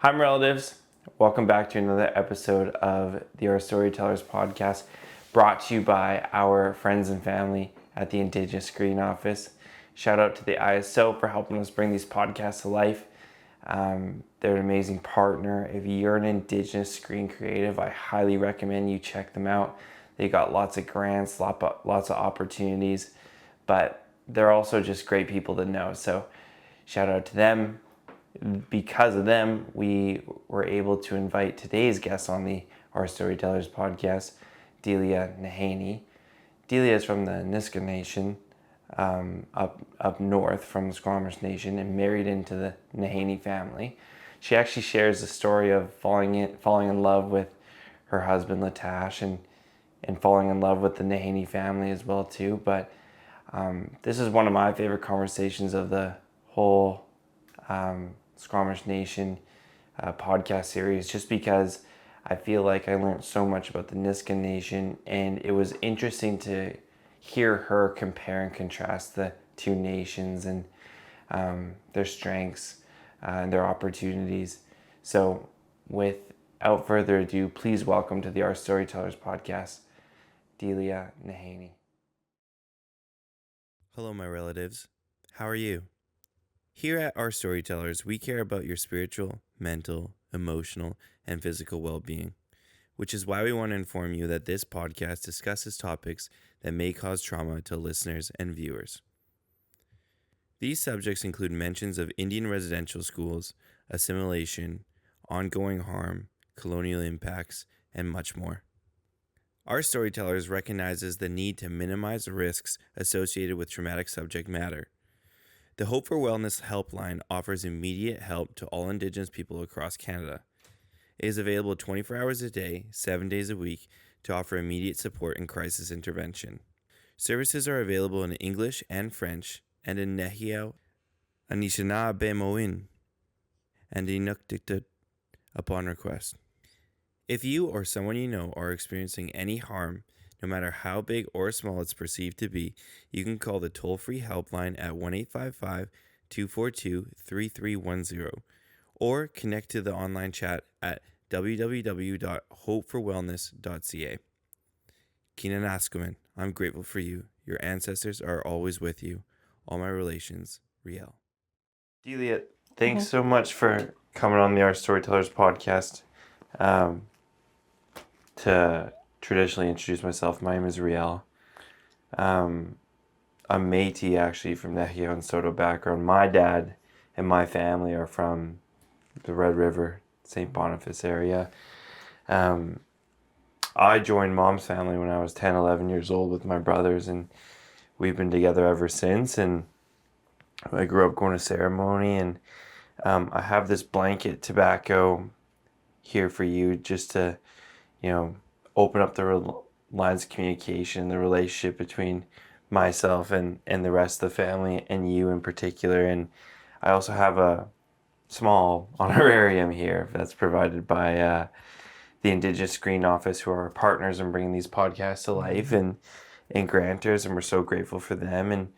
Hi, my relatives. Welcome back to another episode of the Our Storytellers podcast, brought to you by our friends and family at the Indigenous Screen Office. Shout out to the ISO for helping us bring these podcasts to life. They're an amazing partner. If you're an Indigenous screen creative, I highly recommend you check them out. They got lots of grants, lots of opportunities, but they're also just great people to know. So shout out to them. Because of them, we were able to invite today's guest on the Our Storytellers podcast, Dehlia Nahanee. Dehlia is from the Nisga'a Nation, up north from the Squamish Nation, and married into the Nahanee family. She actually shares the story of falling in love with her husband Latash and falling in love with the Nahanee family as well too. But this is one of my favorite conversations of the whole Squamish Nation podcast series, just because I feel like I learned so much about the Nisga'a Nation, and it was interesting to hear her compare and contrast the two nations and their strengths and their opportunities. So without further ado, please welcome to the Our Storytellers podcast, Dehlia Nahanee. Hello, my relatives. How are you? Here at Our Storytellers, we care about your spiritual, mental, emotional, and physical well-being, which is why we want to inform you that this podcast discusses topics that may cause trauma to listeners and viewers. These subjects include mentions of Indian residential schools, assimilation, ongoing harm, colonial impacts, and much more. Our Storytellers recognizes the need to minimize risks associated with traumatic subject matter. The Hope for Wellness helpline offers immediate help to all Indigenous people across Canada. It is available 24 hours a day, 7 days a week, to offer immediate support and crisis intervention. Services are available in English and French, and in Nisga'a, Anishinaabe and Inuktitut upon request. If you or someone you know are experiencing any harm, no matter how big or small it's perceived to be, you can call the toll-free helpline at 1-855-242-3310 or connect to the online chat at www.hopeforwellness.ca. Kinanaskaman, I'm grateful for you. Your ancestors are always with you. All my relations, Riel. Dehlia, thanks so much for coming on the Our Storytellers podcast. To traditionally introduce myself, my name is Riel. I'm Métis, actually, from Dehlia and Soto background. My dad and my family are from the Red River, St. Boniface area. I joined Mom's family when I was 10, 11 years old with my brothers, and we've been together ever since. And I grew up going to ceremony, and I have this blanket tobacco here for you just to, open up the lines of communication, the relationship between myself and the rest of the family and you in particular. And I also have a small honorarium here that's provided by the Indigenous Screen Office, who are our partners in bringing these podcasts to life, and grantors, and we're so grateful for them. And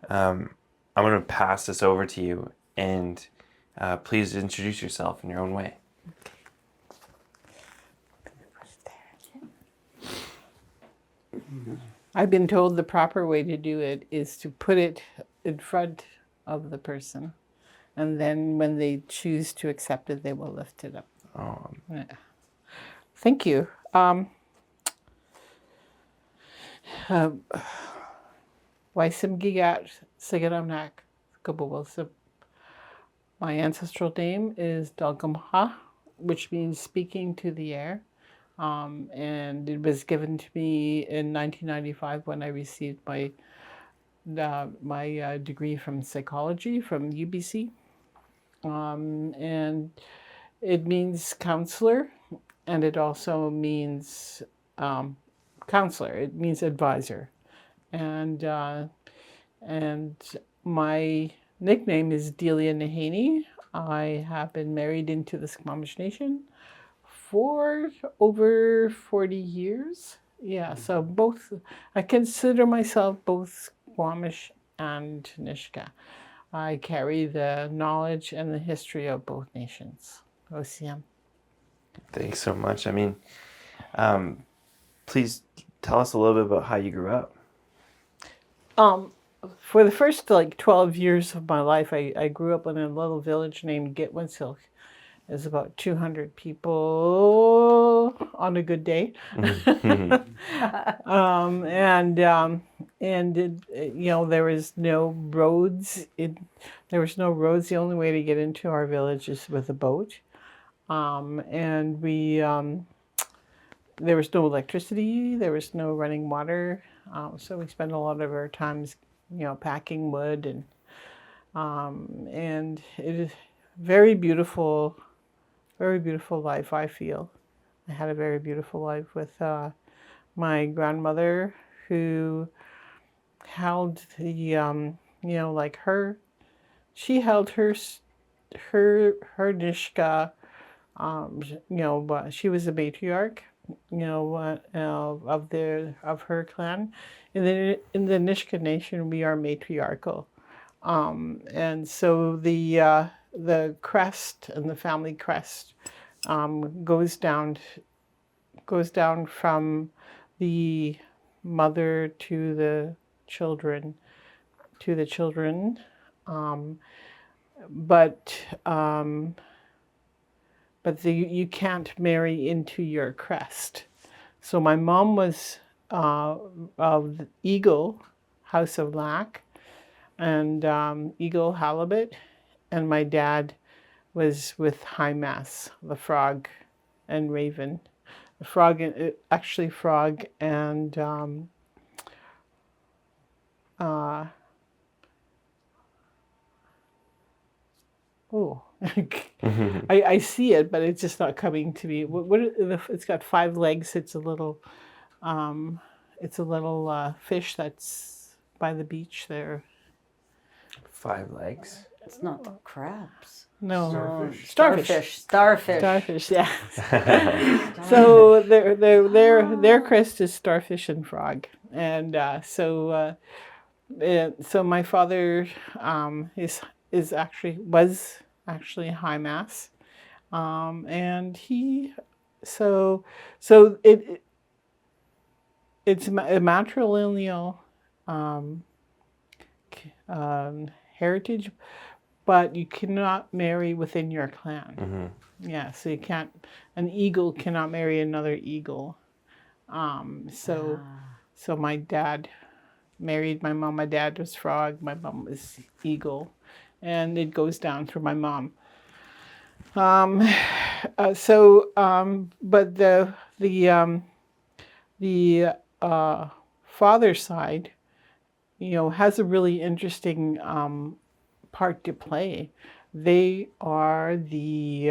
I'm going to pass this over to you, and please introduce yourself in your own way. I've been told the proper way to do it is to put it in front of the person, and then when they choose to accept it, they will lift it up. Yeah. Thank you. Waisimgigat Sigaramnak Kabawalsip. My ancestral name is Dalgamha, which means speaking to the air. And it was given to me in 1995 when I received my degree from psychology from UBC. And it means counselor, and it also means counselor. It means advisor. And my nickname is Dehlia Nahanee. I have been married into the Squamish Nation for over 40 years. Yeah, so I consider myself both Squamish and Nisga'a. I carry the knowledge and the history of both nations. OCM. Thanks so much. I mean, please tell us a little bit about how you grew up. For the first 12 years of my life, I grew up in a little village named Gitwinsilk. There's about 200 people on a good day. There was no roads. There was no roads. The only way to get into our village is with a boat. There was no electricity. There was no running water. So we spent a lot of our times, packing wood, and it is very beautiful life, I feel. I had a very beautiful life with my grandmother, who held the she held her Nisga'a. But she was a matriarch, of her clan. In the Nisga'a Nation, we are matriarchal, and so the crest and the family crest goes down from the mother to the children, but you can't marry into your crest. So my mom was of the Eagle, House of Lac, and Eagle Halibut, and my dad was with High Mass, the Frog and Raven. The Frog, actually Frog and I see it, but it's just not coming to me. It's got 5 legs. It's a little fish that's by the beach there. 5 legs. It's not crabs. No, Starfish. Starfish, yeah. So their crest is starfish and frog, and so my father was actually High Mass, and it's a matrilineal heritage, but you cannot marry within your clan. Yeah, so you can't. An eagle cannot marry another eagle. So my dad married my mom. My dad was frog. My mom was eagle, and it goes down through my mom. But the father's side, has a really interesting part to play. They are the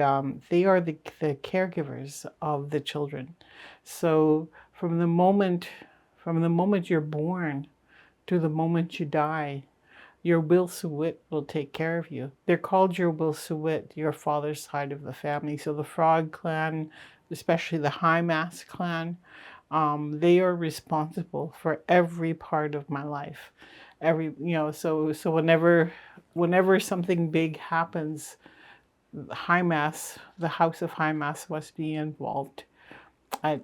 caregivers of the children. So from the moment you're born to the moment you die, your Wilsuwit will take care of you. They're called your Wilsuwit, your father's side of the family. So the Frog clan, especially the High Mass clan, they are responsible for every part of my life. So whenever something big happens, the House of High Mass must be involved at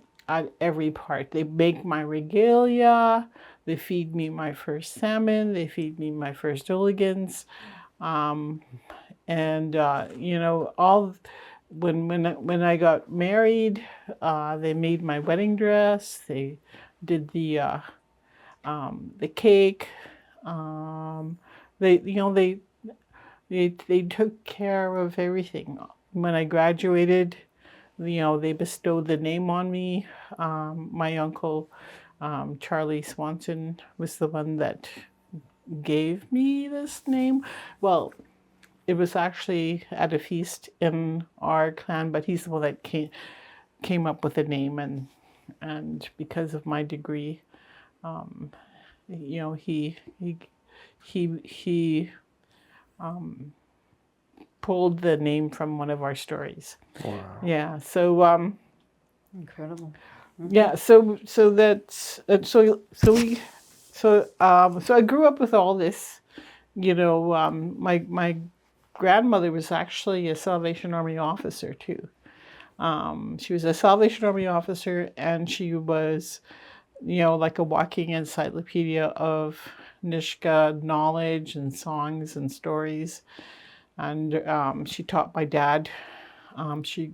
every part. They make my regalia. They feed me my first salmon. They feed me my first oligans, all when I got married, they made my wedding dress. They did the cake. They took care of everything. When I graduated, they bestowed the name on me. My uncle, Charlie Swanson, was the one that gave me this name. Well, it was actually at a feast in our clan, but he's the one that came up with the name, and because of my degree, he pulled the name from one of our stories. Wow. Yeah. So Incredible. yeah. So I grew up with all this. My grandmother was actually a Salvation Army officer too. She was a Salvation Army officer, and she was, like a walking encyclopedia of Nisga'a knowledge and songs and stories. And she taught my dad. She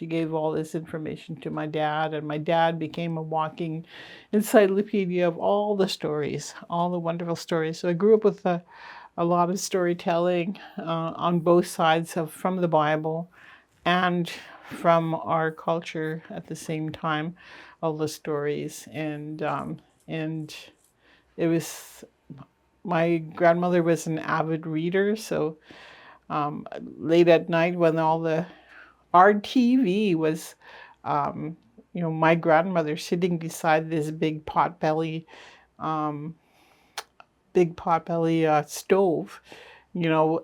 gave all this information to my dad, and my dad became a walking encyclopedia of all the stories, all the wonderful stories. So I grew up with a lot of storytelling on both sides from the Bible and from our culture at the same time, all the stories. And it was, my grandmother was an avid reader, so late at night when our TV was, my grandmother sitting beside this big potbelly stove,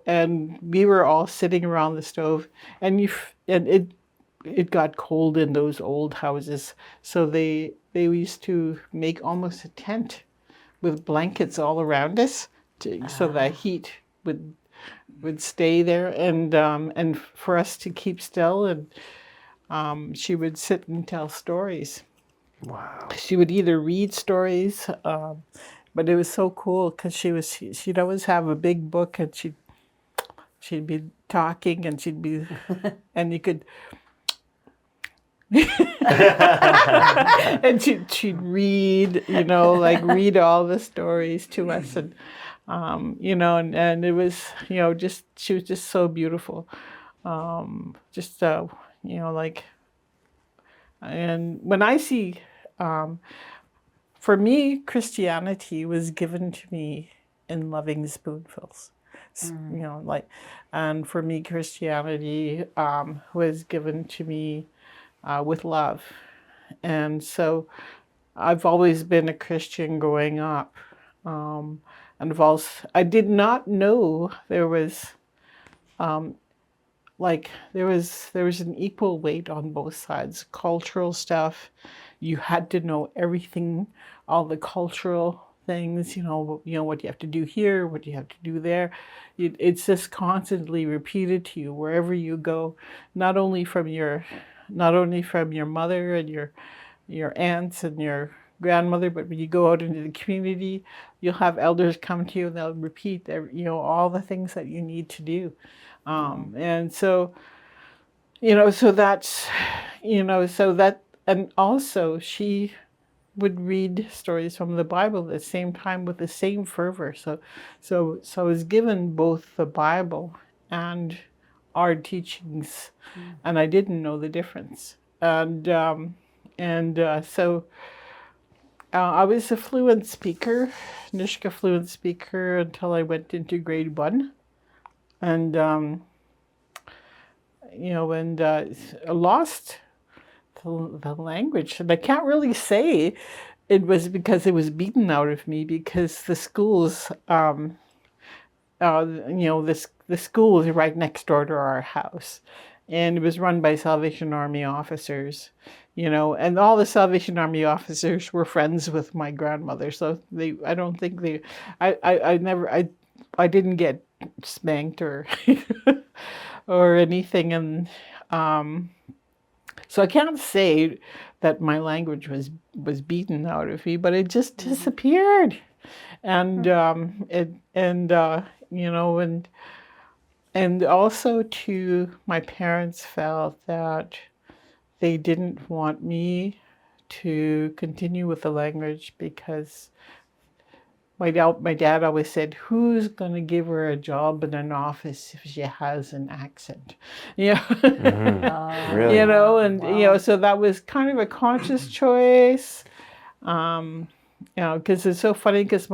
and we were all sitting around the stove, and it got cold in those old houses, so they used to make almost a tent with blankets all around us, so the heat would stay there, and for us to keep still, and she would sit and tell stories. Wow. She would either read stories, but it was so cool because she'd always have a big book, and she'd be talking, and she'd be, and you could, and she'd read, read all the stories to us, and and it was, just, she was just so beautiful, and when I see, for me, Christianity was given to me in loving spoonfuls. And for me, Christianity was given to me with love. And so I've always been a Christian growing up. And I did not know there was there was an equal weight on both sides. Cultural stuff, you had to know everything, all the cultural things, what you have to do here, what you have to do there. It's just constantly repeated to you wherever you go, not only from your mother and your aunts and your grandmother, but when you go out into the community, you'll have elders come to you and they'll repeat all the things that you need to do. And so, so that's, and also she would read stories from the Bible at the same time with the same fervor. So I was given both the Bible and our teachings, and I didn't know the difference. And so I was a fluent speaker, Nisga'a fluent speaker, until I went into grade 1. And, I lost the language. And I can't really say it was because it was beaten out of me, because the schools, the school was right next door to our house. And it was run by Salvation Army officers, and all the Salvation Army officers were friends with my grandmother. So I didn't get spanked or or anything, and so I can't say that my language was beaten out of me, but it just disappeared, and and also too, my parents felt that they didn't want me to continue with the language because my dad always said, "Who's going to give her a job in an office if she has an accent?" Really? And so that was kind of a conscious choice. Because it's so funny, because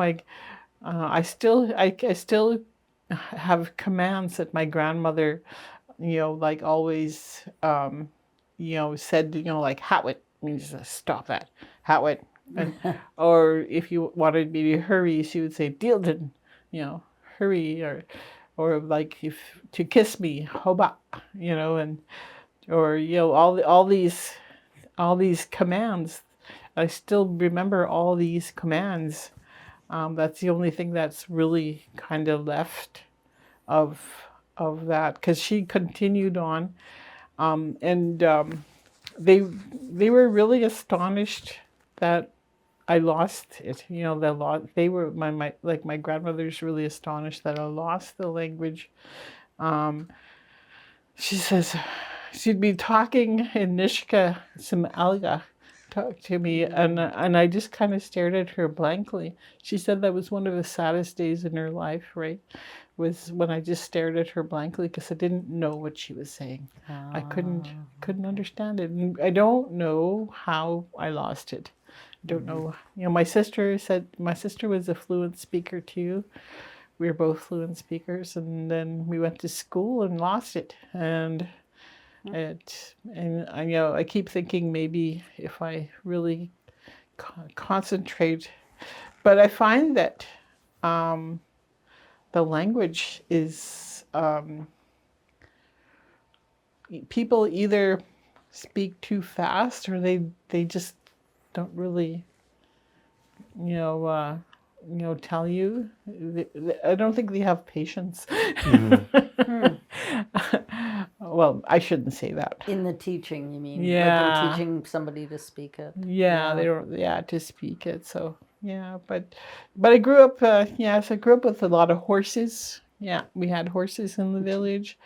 I still have commands that my grandmother, always, said, like "Hatwit" means stop that, "Hatwit." And, or if you wanted me to hurry, she would say "Dealden," hurry, or like if to kiss me, "Hoba," and or all these commands. I still remember all these commands That's the only thing that's really kind of left of that, because she continued on, and they were really astonished that I lost it. You know, they were my grandmother's really astonished that I lost the language. She says she'd be talking in Nisga'a, some Alga, talk to me, and I just kind of stared at her blankly. She said that was one of the saddest days in her life, right? Was when I just stared at her blankly because I didn't know what she was saying. I couldn't understand it. And I don't know how I lost it. I don't know. You know, my sister was a fluent speaker too. We were both fluent speakers, and then we went to school and lost it. And I, you know, I keep thinking maybe if I really concentrate, but I find that the language is people either speak too fast or they just don't really, tell you. I don't think they have patience. Well, I shouldn't say that. In the teaching, you mean? Yeah. Like in teaching somebody to speak it. Yeah, they don't. Yeah, to speak it. So yeah, but I grew up. So I grew up with a lot of horses. Yeah, we had horses in the village.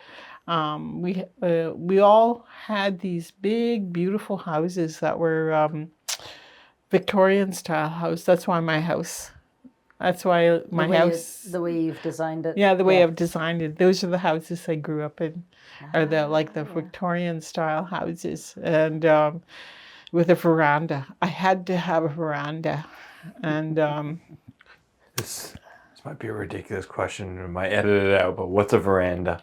We all had these big, beautiful houses that were Victorian style house. That's why my house. That's why my house. The way you've designed it. Yeah, the way I've designed it. Those are the houses I grew up in, are the Victorian style houses, and with a veranda. I had to have a veranda, and This might be a ridiculous question. I might edit it out, but what's a veranda?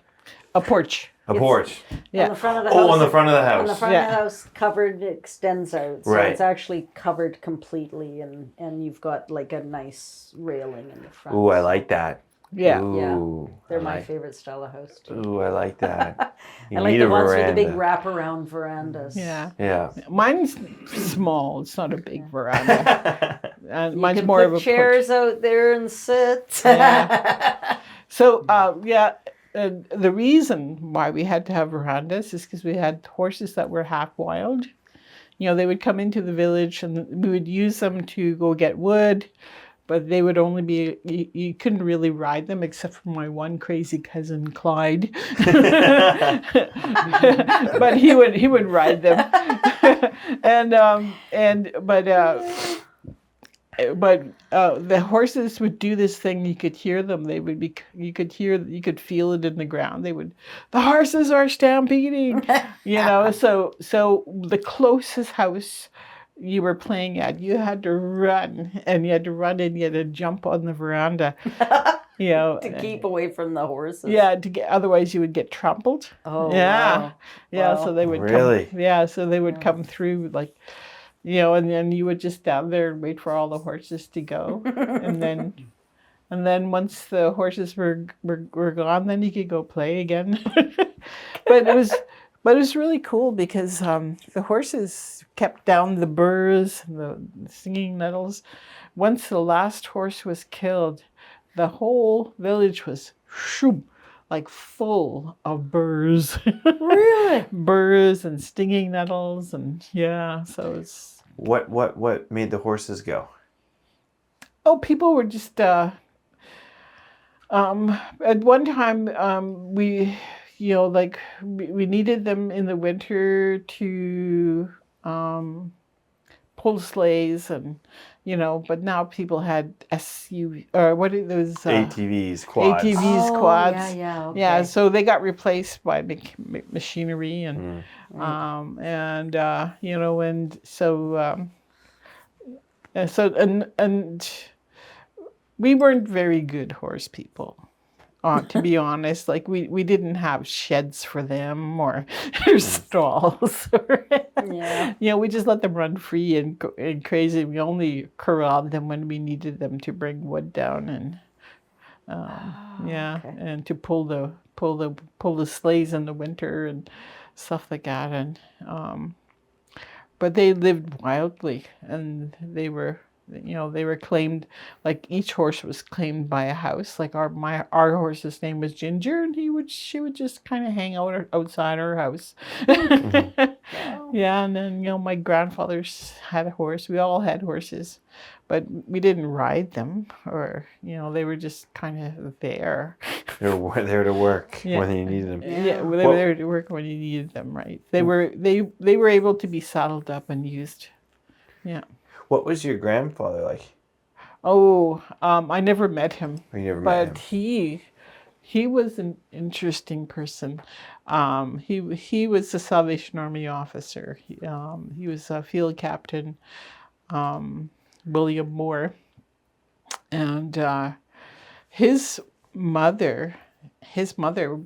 a porch. A porch. Yeah. On the front of the house. Oh, on the front of the On the house. front of the house, covered extends out, so Right. it's actually covered completely, and you've got like a nice railing in the front. Ooh, I like that. Yeah. Ooh, They're I my like- favorite style of house too. Ooh, I like that. You I like need the a ones veranda. with the big wraparound verandas. Yeah. Yeah. Mine's small. It's not a big veranda. And You mine's can more put of a chairs out there and sit. Yeah. So, the reason why we had to have verandas is because we had horses that were half wild. You know, they would come into the village and we would use them to go get wood, but they would only be, you couldn't really ride them except for my one crazy cousin, Clyde. But he would ride them. But the horses would do this thing. You could hear them. You could feel it in the ground. The horses are stampeding, so the closest house you were playing at, you had to run, and you had to jump on the veranda, To keep away from the horses. Yeah, otherwise you would get trampled. Oh, yeah. wow. Yeah, Wow. so they would Really? come through like, and then you would just stand there and wait for all the horses to go, and then once the horses were gone, then you could go play again. But it was really cool because the horses kept down the burrs and the singing nettles. Once the last horse was killed, the whole village was like full of burrs. Really? Burrs and stinging nettles, and so it's. What made the horses go? Oh, people were just. At one time, we needed them in the winter to pull sleighs, and but now people had what are those ATVs, quads. ATVs, Oh, quads. yeah, okay. Yeah, so they got replaced by machinery, and and we weren't very good horse people. To be honest, like we didn't have sheds for them or stalls. Yeah. We just let them run free and crazy. We only corralled them when we needed them to bring wood down, and okay. and to pull the sleighs in the winter and stuff like that. And but they lived wildly, and they were They were claimed, like each horse was claimed by a house. Like our horse's name was Ginger, and she would just kind of hang out outside our house. Yeah, and then my grandfathers had a horse. We all had horses, but we didn't ride them, or they were just kind of there. They were there to work Yeah. when you needed them. Yeah, well, they were there to work when you needed them, right? They were able to be saddled up and used. Yeah. What was your grandfather like? Oh, I never met him. You never met him. But he was an interesting person. He was a Salvation Army officer. He was a field captain, William Moore, and his mother, his mother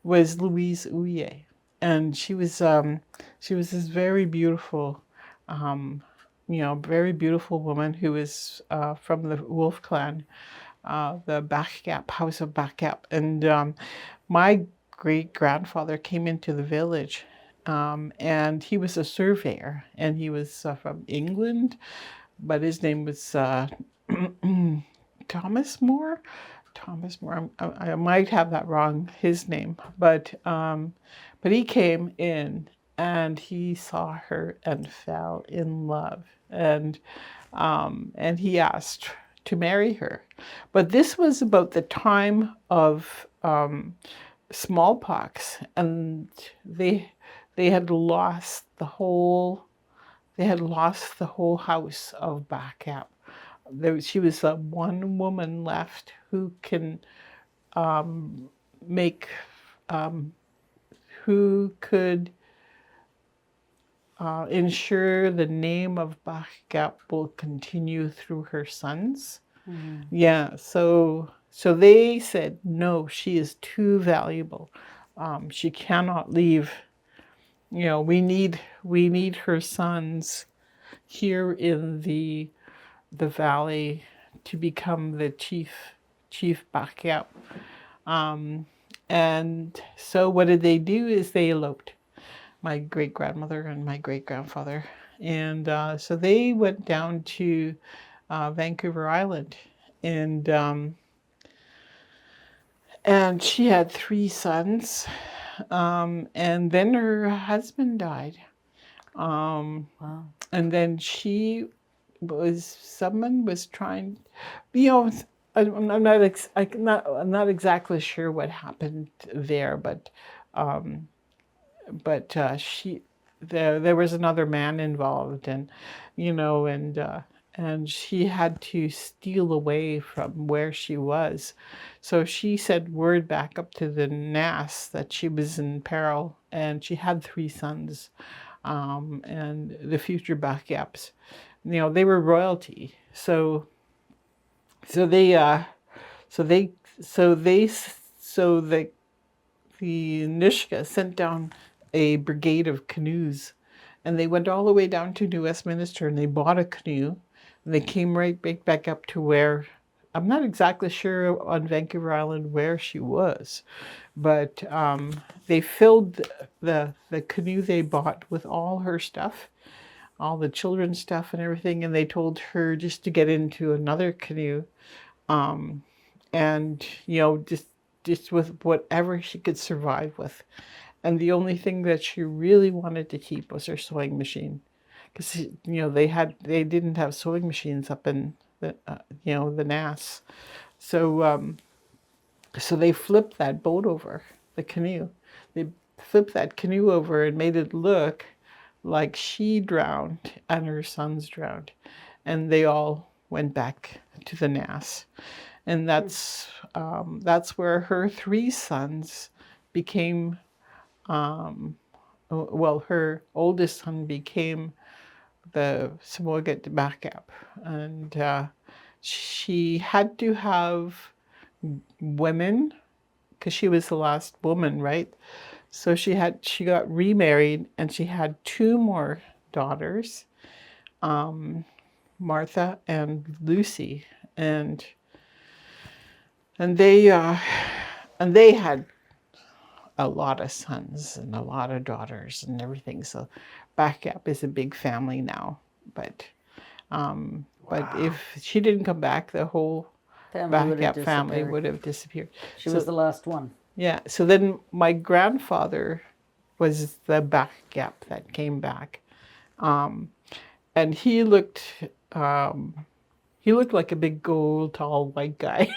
was Louise Ouye, and she was this very beautiful. Very beautiful woman who was from the Wolf clan, the Backgap, House of Backgap. And my great-grandfather came into the village, and he was a surveyor, and he was from England, but his name was Thomas Moore. Thomas Moore. I might have that wrong, his name, but he came in. And he saw her and fell in love, and he asked to marry her. But this was about the time of smallpox, and they had lost the whole house of Backgap. She was one woman left who can who could ensure the name of Backgap will continue through her sons. Mm-hmm. Yeah, so they said, no, she is too valuable. She cannot leave. We need her sons here in the valley to become the chief Backgap. And so what did they do is they eloped. My great-grandmother and my great-grandfather. And so they went down to Vancouver Island. And she had 3 sons. And then her husband died. Wow. And then someone was trying, I'm not exactly sure what happened there, but there was another man involved, and and she had to steal away from where she was. So she sent word back up to the Nass that she was in peril, and she had 3 sons, and the future Backgaps. They were royalty. So the Nisga'a sent down a brigade of canoes, and they went all the way down to New Westminster, and they bought a canoe, and they came right back up to where, I'm not exactly sure on Vancouver Island where she was, but they filled the canoe they bought with all her stuff, all the children's stuff and everything, and they told her just to get into another canoe, and just with whatever she could survive with. And the only thing that she really wanted to keep was her sewing machine, because they didn't have sewing machines up in the Nass, so they flipped that boat over, the canoe. They flipped that canoe over and made it look like she drowned and her sons drowned, and they all went back to the Nass. And that's where her 3 sons became, her oldest son became the Samoyed Backgap. And she had to have women, because she was the last woman, right? So she got remarried, and she had 2 more daughters, Martha and Lucy, and they had a lot of sons and a lot of daughters and everything. So Back Gap is a big family now. But if she didn't come back, the whole Family would Back have Gap family disappeared. would have disappeared. She So was the last one. yeah. So then my grandfather was the Back Gap that came back, and he looked like a big, gold, tall, white guy.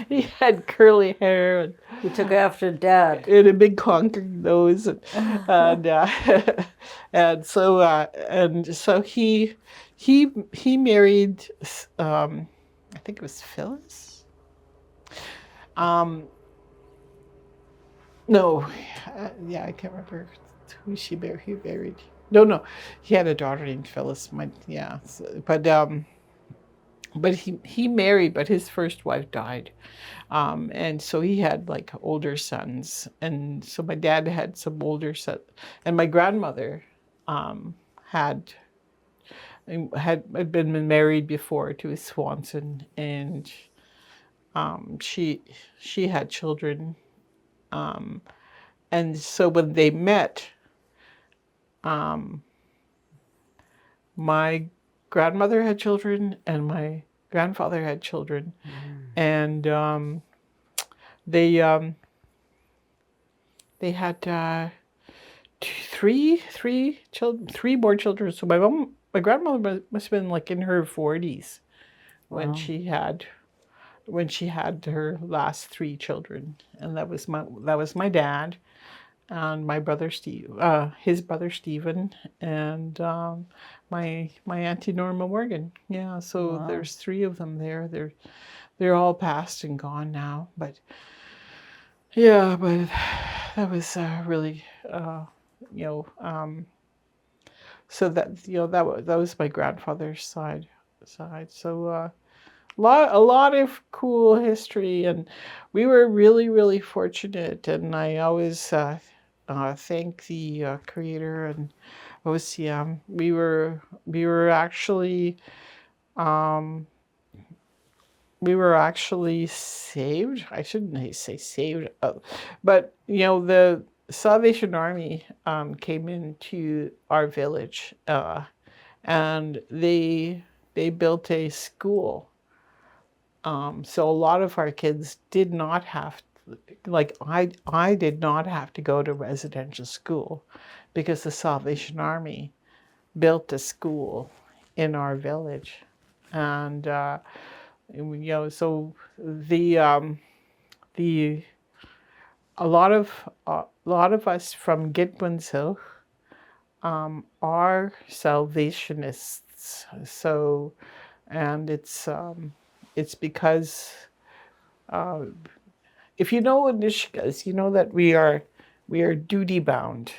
He had curly hair and, He took after Dad. a big conking nose, and so he married, I think it was Phyllis. No, yeah, I can't remember who he married. No, he had a daughter named Phyllis. But he married, but his first wife died, and so he had like older sons, and so my dad had some older sons, and my grandmother had been married before to a Swanson, and she had children, and so when they met, my grandmother had children and my grandfather had children, and they had three more children. So my grandmother must have been like in her 40s when she had her last three children, and that was my dad, and my brother Steve, his brother Stephen, and my auntie Norma Morgan. Yeah, so there's three of them there. They're all passed and gone now, but yeah, but that was really so that was my grandfather's side. So a lot of cool history, and we were really fortunate, and I always thank the creator and OCM. We were actually saved. I shouldn't say saved, but the Salvation Army came into our village, and they built a school. So a lot of our kids did not have to, like I did not have to go to residential school because the Salvation Army built a school in our village, and so the a lot of us from Gitwinshill are Salvationists. So, and it's because if you know Nisga'a, you know that we are duty bound.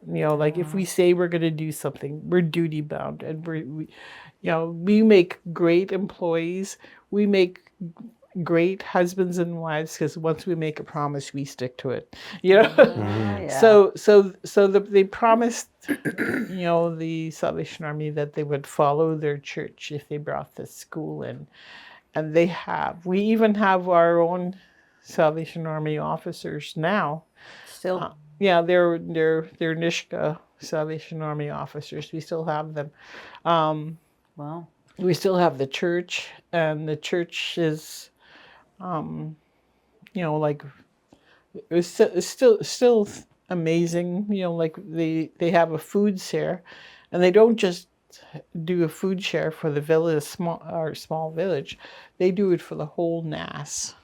Like if we say we're going to do something, we're duty bound, and we make great employees. We make great husbands and wives because once we make a promise, we stick to it. Yeah. So they promised, the Salvation Army that they would follow their church if they brought this school in, and they have. We even have our own Salvation Army officers now. Still. Yeah, they're Nisga'a Salvation Army officers. We still have them. Wow. We still have the church, and the church is, like it's still amazing. Like they have a food share, and they don't just do a food share for the village, small village. They do it for the whole Nass.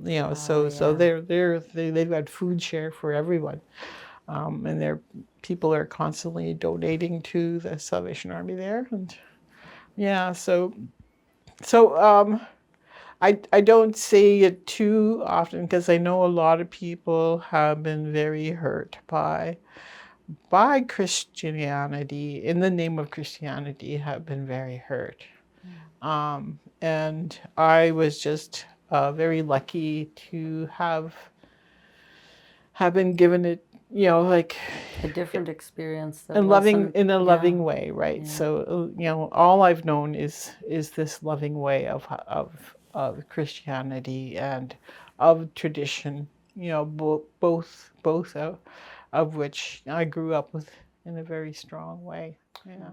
So they've got food share for everyone, and their people are constantly donating to the Salvation Army there, and so I don't say it too often because I know a lot of people have been very hurt by Christianity, in the name of Christianity, have been very hurt. And I was just very lucky to have been given it, like A different experience. in a loving way, right? Yeah. So all I've known is this loving way of Christianity and of tradition, both of which I grew up with in a very strong way. Yeah.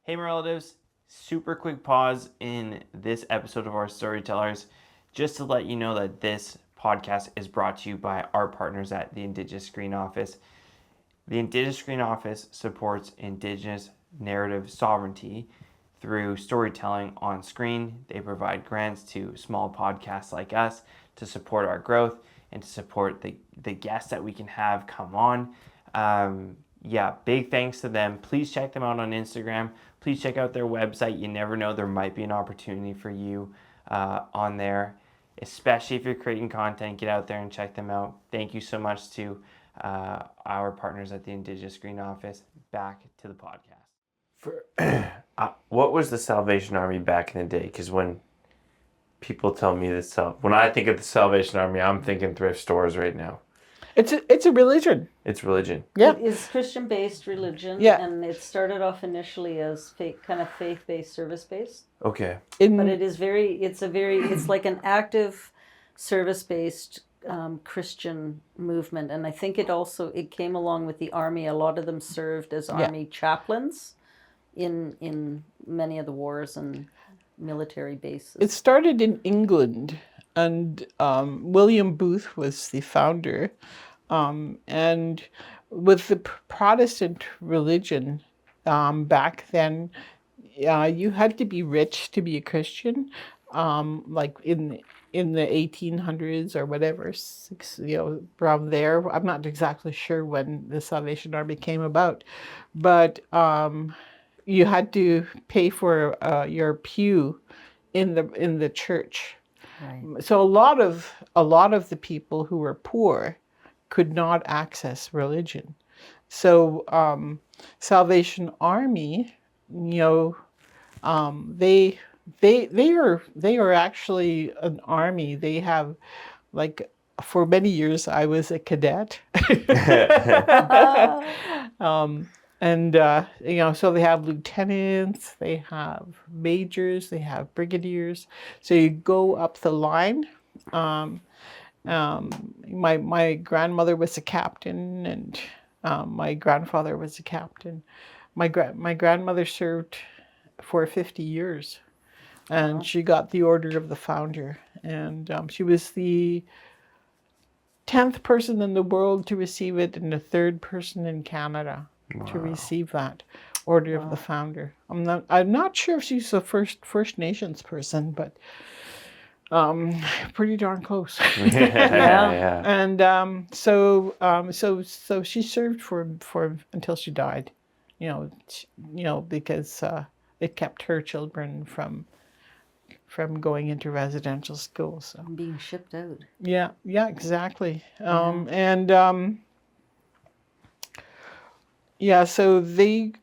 Hey, my relatives, super quick pause in this episode of Our Storytellers just to let you know that this podcast is brought to you by our partners at the Indigenous Screen Office. The Indigenous Screen Office supports Indigenous narrative sovereignty through storytelling on screen. They provide grants to small podcasts like us to support our growth and to support the guests that we can have come on. Big thanks to them. Please check them out on Instagram. Please check out their website. You never know, there might be an opportunity for you on there, especially if you're creating content. Get out there and check them out. Thank you so much to our partners at the Indigenous Screen Office. Back to the podcast. What was the Salvation Army back in the day? Because when people tell me this, when I think of the Salvation Army, I'm thinking thrift stores right now. It's a religion. It's religion. Yeah. It is Christian-based religion, Yeah. and it started off initially as faith-based, service-based. Okay. But it's like an active service-based Christian movement, and I think it came along with the army. A lot of them served as army chaplains in many of the wars and military bases. It started in England, and William Booth was the founder. And with the Protestant religion back then, you had to be rich to be a Christian. Like in the 1800s or whatever, around there. I'm not exactly sure when the Salvation Army came about, but you had to pay for your pew in the church. Right. So a lot of the people who were poor could not access religion. So Salvation Army, they are actually an army. They have, like, for many years I was a cadet. So they have lieutenants, they have majors, they have brigadiers. So you go up the line. My grandmother was a captain, and my grandfather was a captain. My grandmother served for 50 years, and she got the Order of the Founder, and she was the 10th person in the world to receive it, and the 3rd person in Canada to receive that Order of the Founder. I'm not sure if she's the First Nations person, but pretty darn close. Yeah. And so she served for until she died, because it kept her children from going into residential school. So Being shipped out. yeah, exactly. So they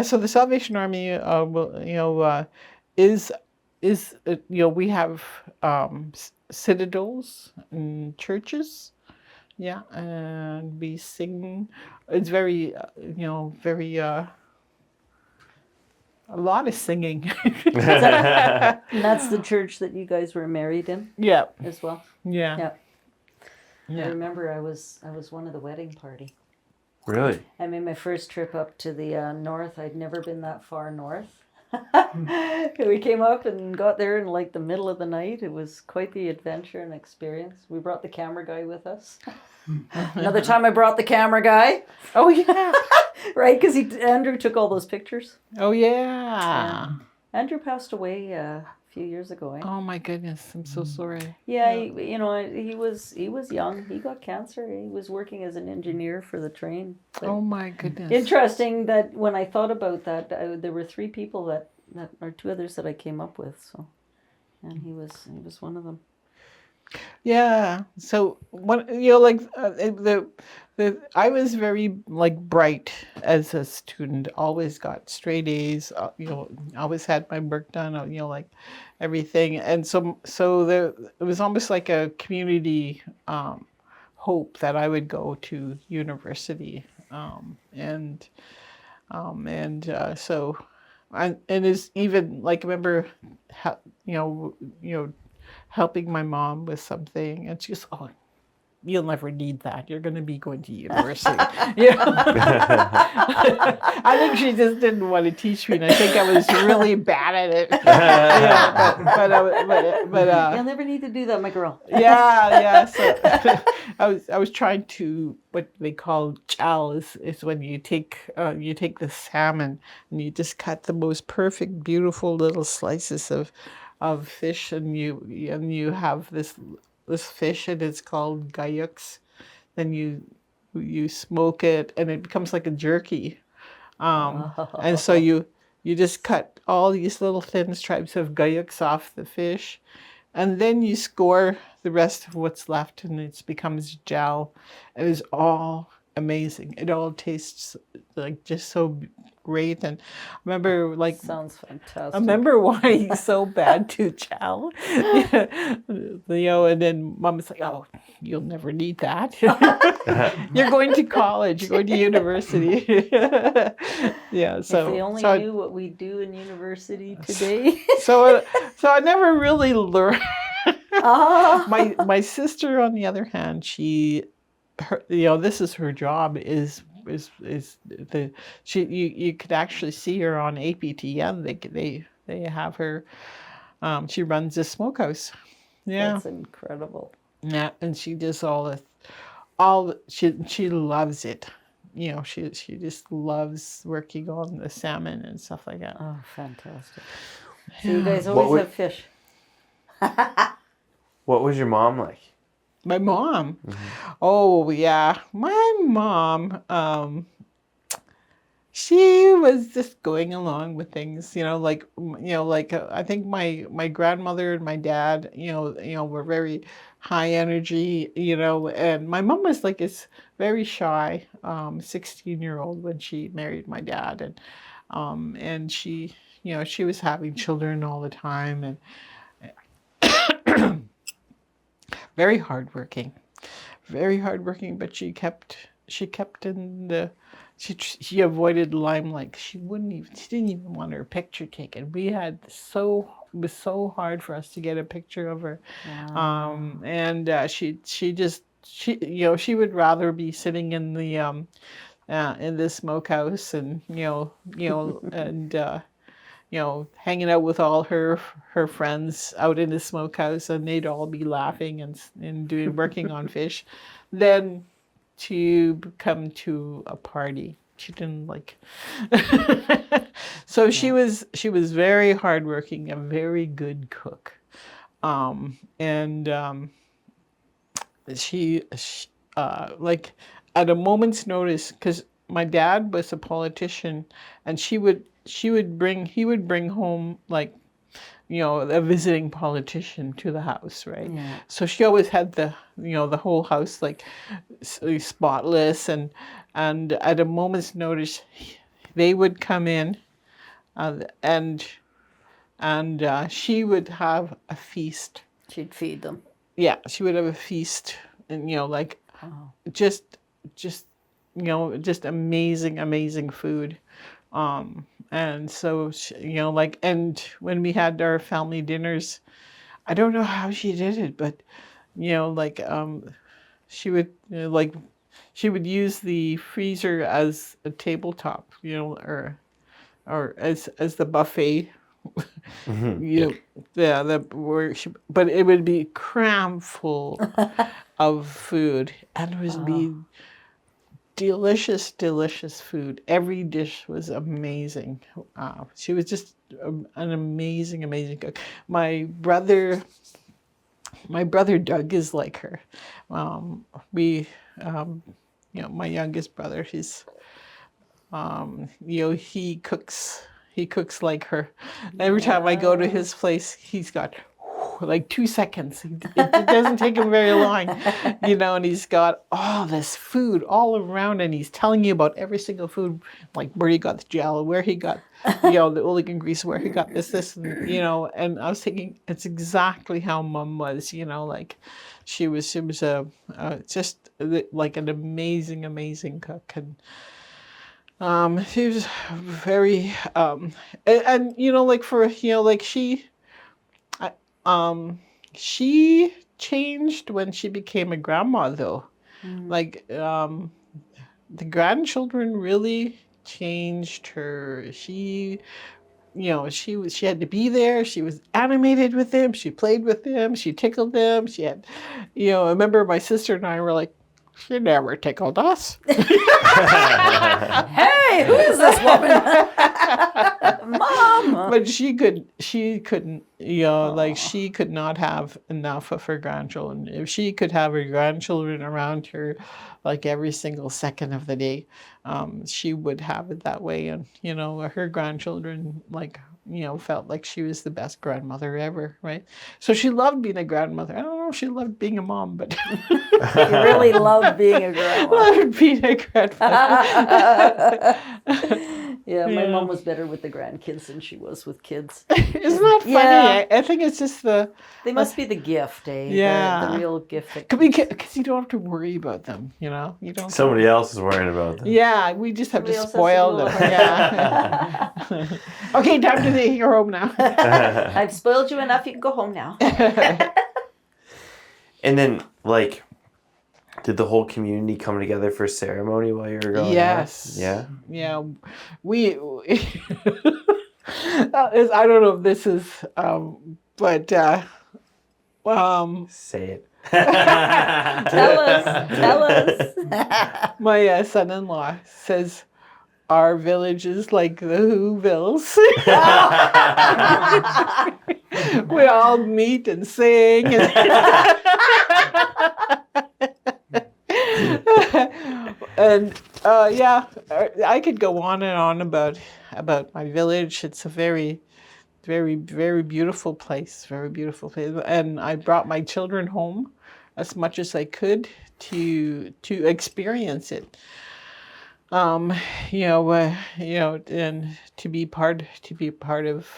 so the Salvation Army is we have citadels and churches, and we sing. It's very very a lot of singing. And that's the church that you guys were married in Yeah. as well. Yeah. I remember I was one of the wedding party. Really? I made my first trip up to the north. I'd never been that far north. We came up and got there in like the middle of the night. It was quite the adventure and experience. We brought the camera guy with us. Another time I brought the camera guy. Oh yeah. Right, because Andrew took all those pictures. Oh yeah. Andrew passed away a few years ago. Oh my goodness, I'm so sorry. Yeah, he was young. He got cancer. He was working as an engineer for the train. But Oh my goodness. interesting that when I thought about that, there were 3 people that or 2 others that I came up with. So, and he was one of them. Yeah. So what I was very like bright as a student. Always got straight A's. Always had my work done. Like everything. And so it was almost like a community hope that I would go to university. So and it's even like, I remember, helping my mom with something, and she goes, "Oh, you'll never need that. You're going to be going to university." I think she just didn't want to teach me, and I think I was really bad at it. You'll never need to do that, my girl. Yeah. So I was trying to, what they call chow is when you take the salmon and you just cut the most perfect, beautiful little slices of fish, and you have this fish, and it's called gayuks. Then you smoke it, and it becomes like a jerky. And so you just cut all these little thin stripes of gayuks off the fish, and then you score the rest of what's left, and it becomes gel. It is all amazing. It all tastes like just so great. And I remember, like, Sounds fantastic. I remember wanting so bad to chow, and then Mom was like, "Oh, you'll never need that. You're going to college. You're going to university." Yeah. So if they only so knew what we do in university today. so I never really learned. Ah. My sister, on the other hand, this is her job. You could actually see her on APTN. They have her. She runs a smokehouse. Yeah. That's incredible. Yeah, and she does she loves it. She just loves working on the salmon and stuff like that. Oh, fantastic. So you guys always have fish. What was your mom like? My mom. Oh yeah, my mom. She was just going along with things, I think my grandmother and my dad, were very high energy, and my mom was like this very shy 16-year-old when she married my dad, and she, she was having children all the time, and very hardworking, but she kept in the. She avoided limelight. She didn't even want her picture taken. It was so hard for us to get a picture of her. Wow. And she would rather be sitting in the smokehouse, and hanging out with all her friends out in the smokehouse, and they'd all be laughing and working on fish, than to come to a party. She didn't like. So she was very hardworking, a very good cook, she like, at a moment's notice, because my dad was a politician, and he would bring home, like, a visiting politician to the house, right? Yeah. So she always had the whole house like spotless, and at a moment's notice, they would come in, and she would have a feast. She'd feed them. Yeah, she would have a feast, and just amazing food. And so, and when we had our family dinners, I don't know how she did it, but, she would, she would use the freezer as a tabletop, or as the buffet. But it would be cram full of food, and it would be delicious food. Every dish was amazing. She was just an amazing cook. My brother Doug is like her. My youngest brother, he cooks like her. Every time I go to his place, he's got like 2 seconds. It doesn't take him very long, and he's got all this food all around, and he's telling you about every single food, like where he got the gel, where he got, the oligan grease, where he got this, and, and I was thinking, it's exactly how Mom was, like she was just like an amazing cook, She was very, and like for, like I- um, she changed when she became a grandma, though. Like, the grandchildren really changed her. She had to be there. She was animated with them. She played with them. She tickled them. She had, I remember my sister and I were like, she never tickled us. Hey, who is this woman? Mom. But she couldn't, like she could not have enough of her grandchildren. If she could have her grandchildren around her, like every single second of the day, she would have it that way. And, her grandchildren, like, felt like she was the best grandmother ever, right? So she loved being a grandmother. I don't know if she loved being a mom, but You really love being a grandma. loved being a grandmother. Yeah, my Yeah. mom was better with the grandkids than she was with kids. Isn't that funny? Yeah. I think it's just They must be the gift, eh? Yeah. The real gift. That because you don't have to worry about them, you don't. Somebody else is worrying about them. Yeah, we just have Somebody to else has to spoil do them. it. Yeah. Okay, time to take her home now. I've spoiled you enough. You can go home now. And then, like, did the whole community come together for ceremony while you were going? Yes. Out? Yeah. Yeah, we. I don't know if this is, but Say it. Tell us. my son-in-law says our village is like the Whovilles. We all meet and sing. And yeah, I could go on and on about my village. It's a very, very, very beautiful place. Very beautiful place. And I brought my children home as much as I could to experience it. And to be part of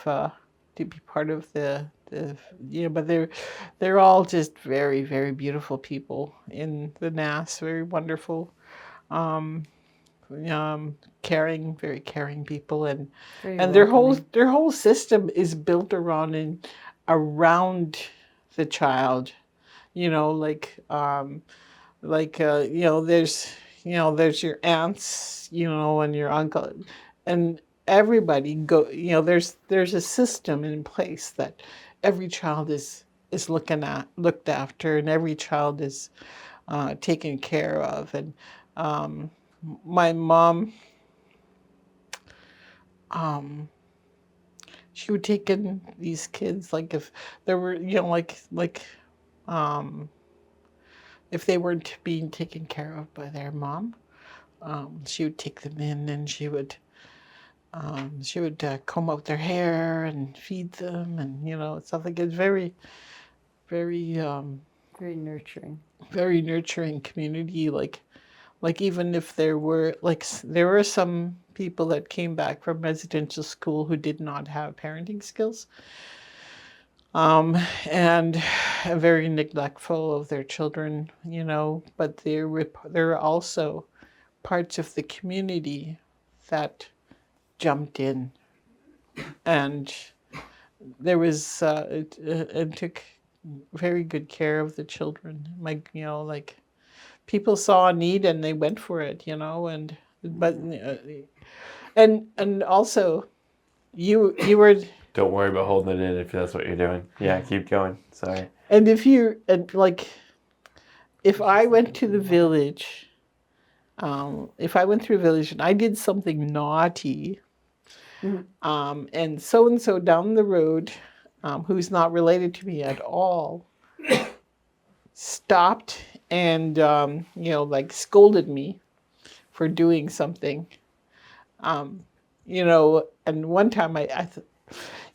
the but they're all just very, very beautiful people in the Nass, very wonderful, caring, very caring people, and Very their welcoming. whole system is built around the child, there's your aunts, and your uncle, and everybody there's a system in place that every child is looked after, and every child is taken care of. And my mom, she would take in these kids, like if there were, if they weren't being taken care of by their mom, she would take them in, and she would comb out their hair and feed them, and stuff like it's very, very, Very nurturing. very nurturing community. Like even if there were there were some people that came back from residential school who did not have parenting skills, and very neglectful of their children, but there were also parts of the community that jumped in, and there was it took very good care of the children. Like people saw a need and they went for it, and and also you were. Don't worry about holding it in if that's what you're doing. Yeah, keep going. Sorry. And if I went to the village, if I went through a village and I did something naughty, and so down the road, who's not related to me at all, stopped and scolded me for doing something, and one time I thought,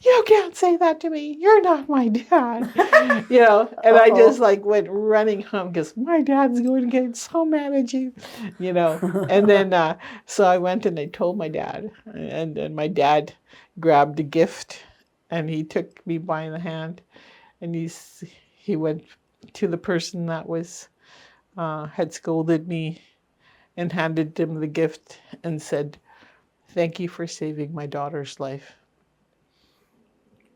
you can't say that to me. You're not my dad. And I just went running home because my dad's going to get so mad at you, And then, so I went and I told my dad, and then my dad grabbed a gift and he took me by the hand, and he went to the person that had scolded me and handed him the gift and said, thank you for saving my daughter's life.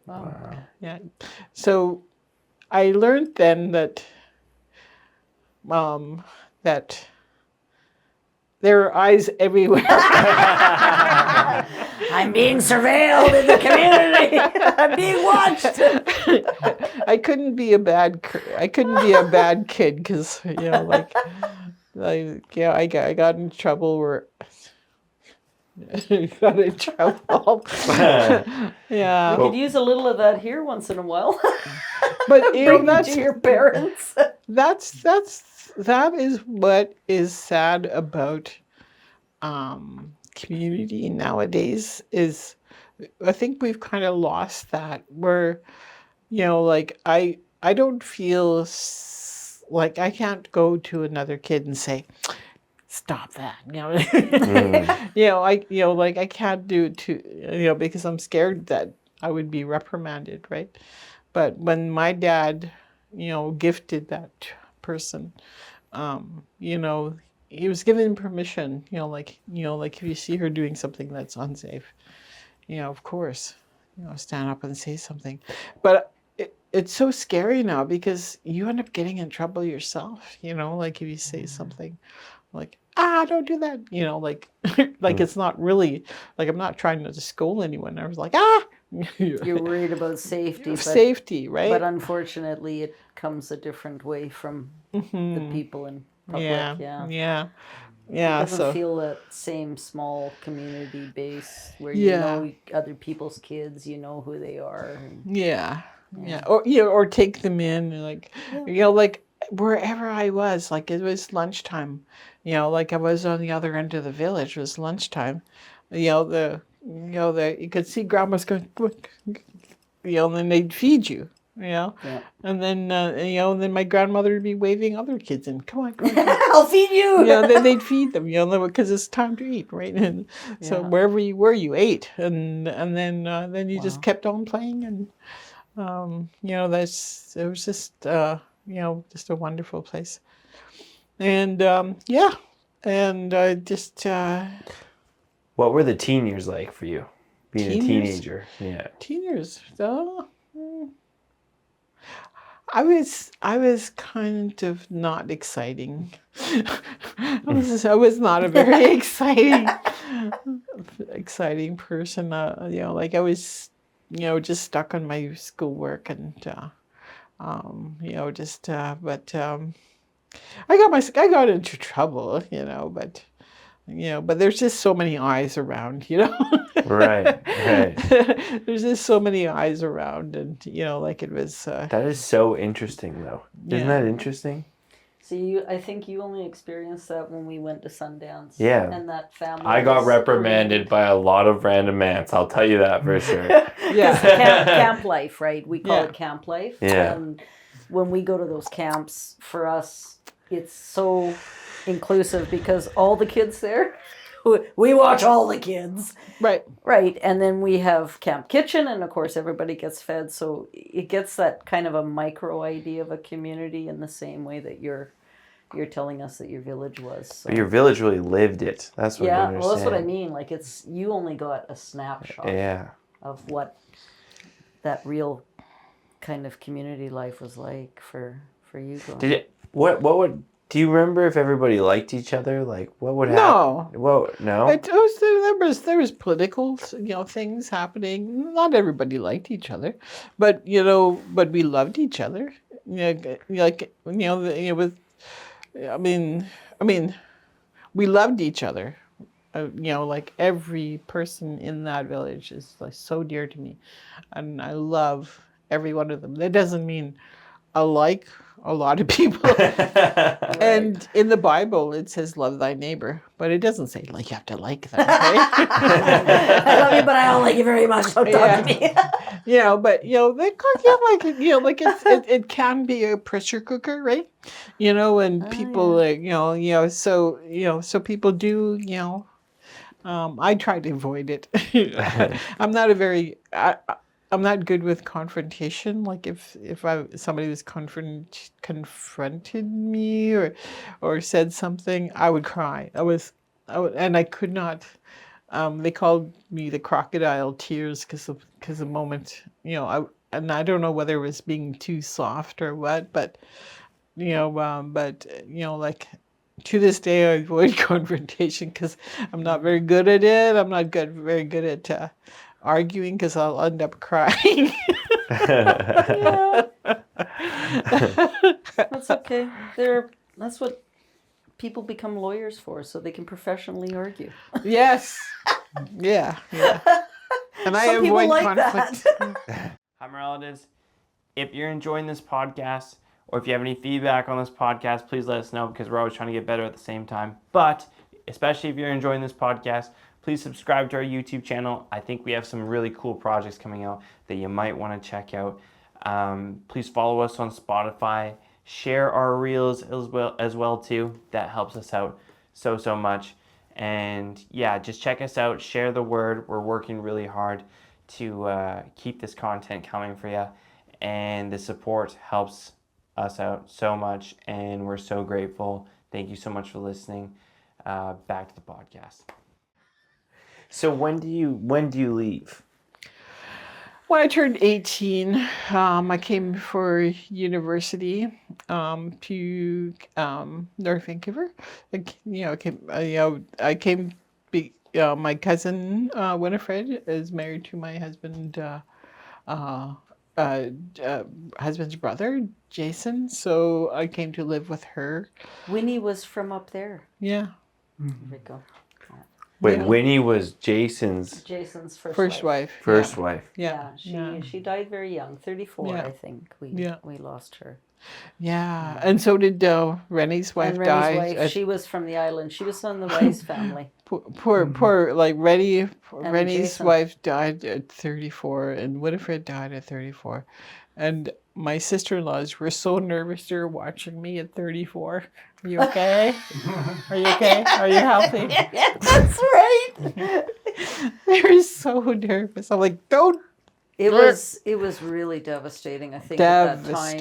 Wow. Yeah. So I learned then that that there are eyes everywhere. I'm being surveilled in the community. I'm being watched. I couldn't be a bad kid because I got in trouble where got in trouble. Yeah, We could use a little of that here once in a while. but Bring it to your parents. that is what is sad about community nowadays. Is I think we've kind of lost that where like I don't feel like I can't go to another kid and say, stop that. Like I can't do it to because I'm scared that I would be reprimanded, right? But when my dad gifted that person, he was given permission, like if you see her doing something that's unsafe, of course, stand up and say something. But it's so scary now because you end up getting in trouble yourself, like if you say something like, don't do that, like, like it's not really, like I'm not trying to scold anyone. I was like, You're worried about safety. Safety, right? But unfortunately, it comes a different way from the people in public. Yeah. It doesn't feel that same small community base where you know other people's kids, you know who they are. Yeah. Or take them in, like, like wherever I was, like it was lunchtime, like I was on the other end of the village. It was lunchtime, you could see grandma's going, and then they'd feed you. And then and then my grandmother would be waving other kids in. Come on. I'll feed you. Then they'd feed them. Because it's time to eat, right? And so wherever you were, you ate, and then you just kept on playing, and it was just just a wonderful place, and and just. What were the teen years like for you, being a teenager? Yeah. Teen years, I was kind of not exciting. I was not a very exciting person. Like I was, just stuck on my schoolwork and, but I got into trouble, but there's just so many eyes around, Right. There's just so many eyes around, and like it was. That is so interesting, though. Isn't that interesting? So I think you only experienced that when we went to Sundance. Yeah. And that family. I got reprimanded by a lot of random ants. I'll tell you that for sure. Camp life, right? We call it camp life. Yeah. And when we go to those camps, for us, it's so inclusive because all the kids there, we watch all the kids. Right. And then we have camp kitchen, and of course everybody gets fed. So it gets that kind of a micro idea of a community in the same way that you're telling us that your village was. So. Your village really lived it. That's what I understand. Well, that's what I mean. Like you only got a snapshot of what that real kind of community life was like for you guys. Do you remember if everybody liked each other? Like, what would happen? No. Well, no? There was political, things happening. Not everybody liked each other, but we loved each other. We loved each other. Like every person in that village is like so dear to me, and I love every one of them. That doesn't mean I like a lot of people. And in the Bible, it says, love thy neighbor. But it doesn't say, like, you have to like them, right? I love you, but I don't like you very much. Don't talk to me. It can be a pressure cooker, right? And people, so people do, I try to avoid it. I'm not good with confrontation. Like if somebody was confronted me or said something, I would cry. I could not. They called me the crocodile tears because the moment, and I don't know whether it was being too soft or what, but like to this day I avoid confrontation because I'm not very good at it. I'm not very good at arguing because I'll end up crying. Yeah. That's okay. That's what people become lawyers for, so they can professionally argue. Yes. Yeah. And I Some people avoid like conflict. that. Hi, my relatives. If you're enjoying this podcast, or if you have any feedback on this podcast, please let us know because we're always trying to get better at the same time. But especially if you're enjoying this podcast, please subscribe to our YouTube channel. I think we have some really cool projects coming out that you might want to check out. Please follow us on Spotify. Share our reels as well too. That helps us out so much. And yeah, just check us out. Share the word. We're working really hard to keep this content coming for you. And the support helps us out so much, and we're so grateful. Thank you so much for listening. Back to the podcast. So when do you leave? When I turned 18, I came for university to North Vancouver. I came. My cousin Winifred is married to my husband's brother, Jason. So I came to live with her. Winnie was from up there. Yeah. There we go. Wait, Yeah. Winnie was Jason's Jason's First wife. first wife. Yeah. She died very young, 34, Yeah. I think. We lost her. Yeah. And so did Rennie's wife And die. Rennie's wife, she was from the island. She was on the Rice family. Poor, like Rennie's Jason. wife died at 34, and Winifred died at 34. And my sister-in-laws were so nervous they were watching me at 34. Are you okay? Are you okay? Are you healthy? Yeah, that's right. They were so nervous. I'm like, don't. It was really devastating, I think, at that time.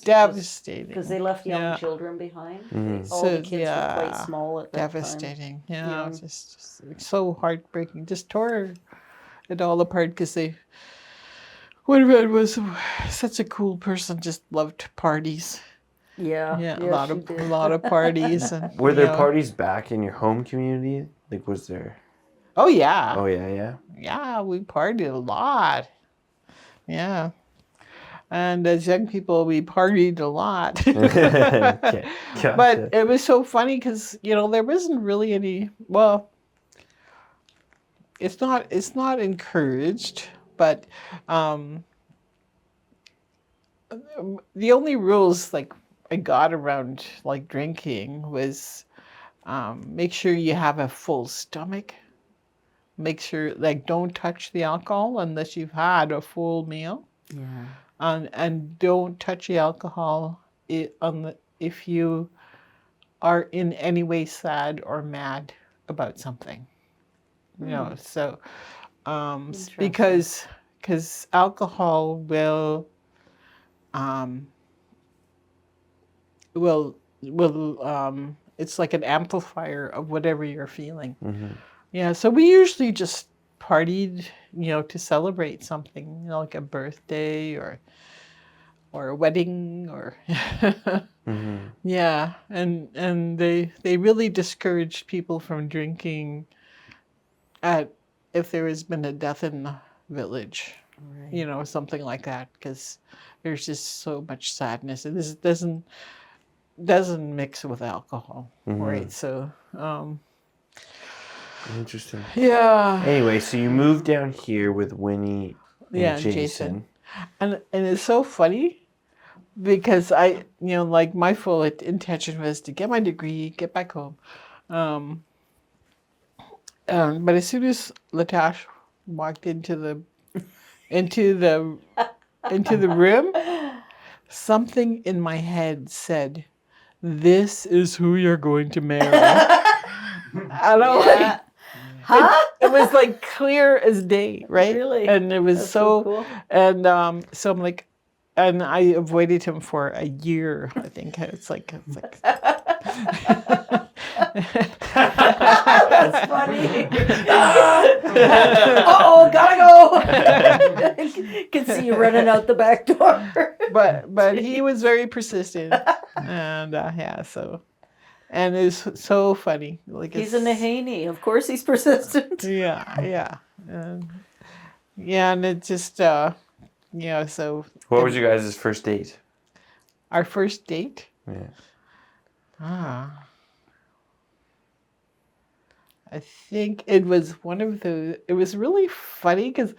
Devastating. Because they left young Yeah. children behind. Mhm. All the kids were quite small at that Devastating. Yeah, Yeah. just so heartbreaking. Just tore it all apart because Winifred was such a cool person. Just loved parties. time. Yeah. Yeah, yeah, a lot of parties. And, Were there parties back in your home community? Like, was there? Oh yeah. Oh yeah. Yeah, we partied a lot. Yeah. And as young people, we partied a lot. Okay, gotcha. But it was so funny because, there wasn't really any, well, it's not encouraged, but the only rules like I got around like drinking was make sure you have a full stomach. Make sure, like, don't touch the alcohol unless you've had a full meal. Yeah. And don't touch the alcohol if you are in any way sad or mad about something. So because alcohol will it's like an amplifier of whatever you're feeling. Mm-hmm. Yeah, so we usually just partied, to celebrate something, like a birthday or a wedding or Mm-hmm. yeah, and they really discouraged people from drinking if there has been a death in the village, Right. something like that, because there's just so much sadness, and this doesn't mix with alcohol, right? So Interesting. yeah. Anyway, so you moved down here with Winnie and Jason. And it's so funny because I, like my full intention was to get my degree, get back home. But as soon as Latash walked into the room, something in my head said, "This is who you're going to marry." And I'm like, Huh? it was like clear as day, right? Really? And it was That's so cool. and so I'm like, and I avoided him for a year, I think. It's like That's funny. Uh-oh, gotta go. Can see you running out the back door. But he was very persistent, and and it's so funny. Like He's a Nahanee. Of course, he's persistent. Yeah, and it just So What was your guys' first date? our first date. Yeah. I think it was one of the. It was really funny because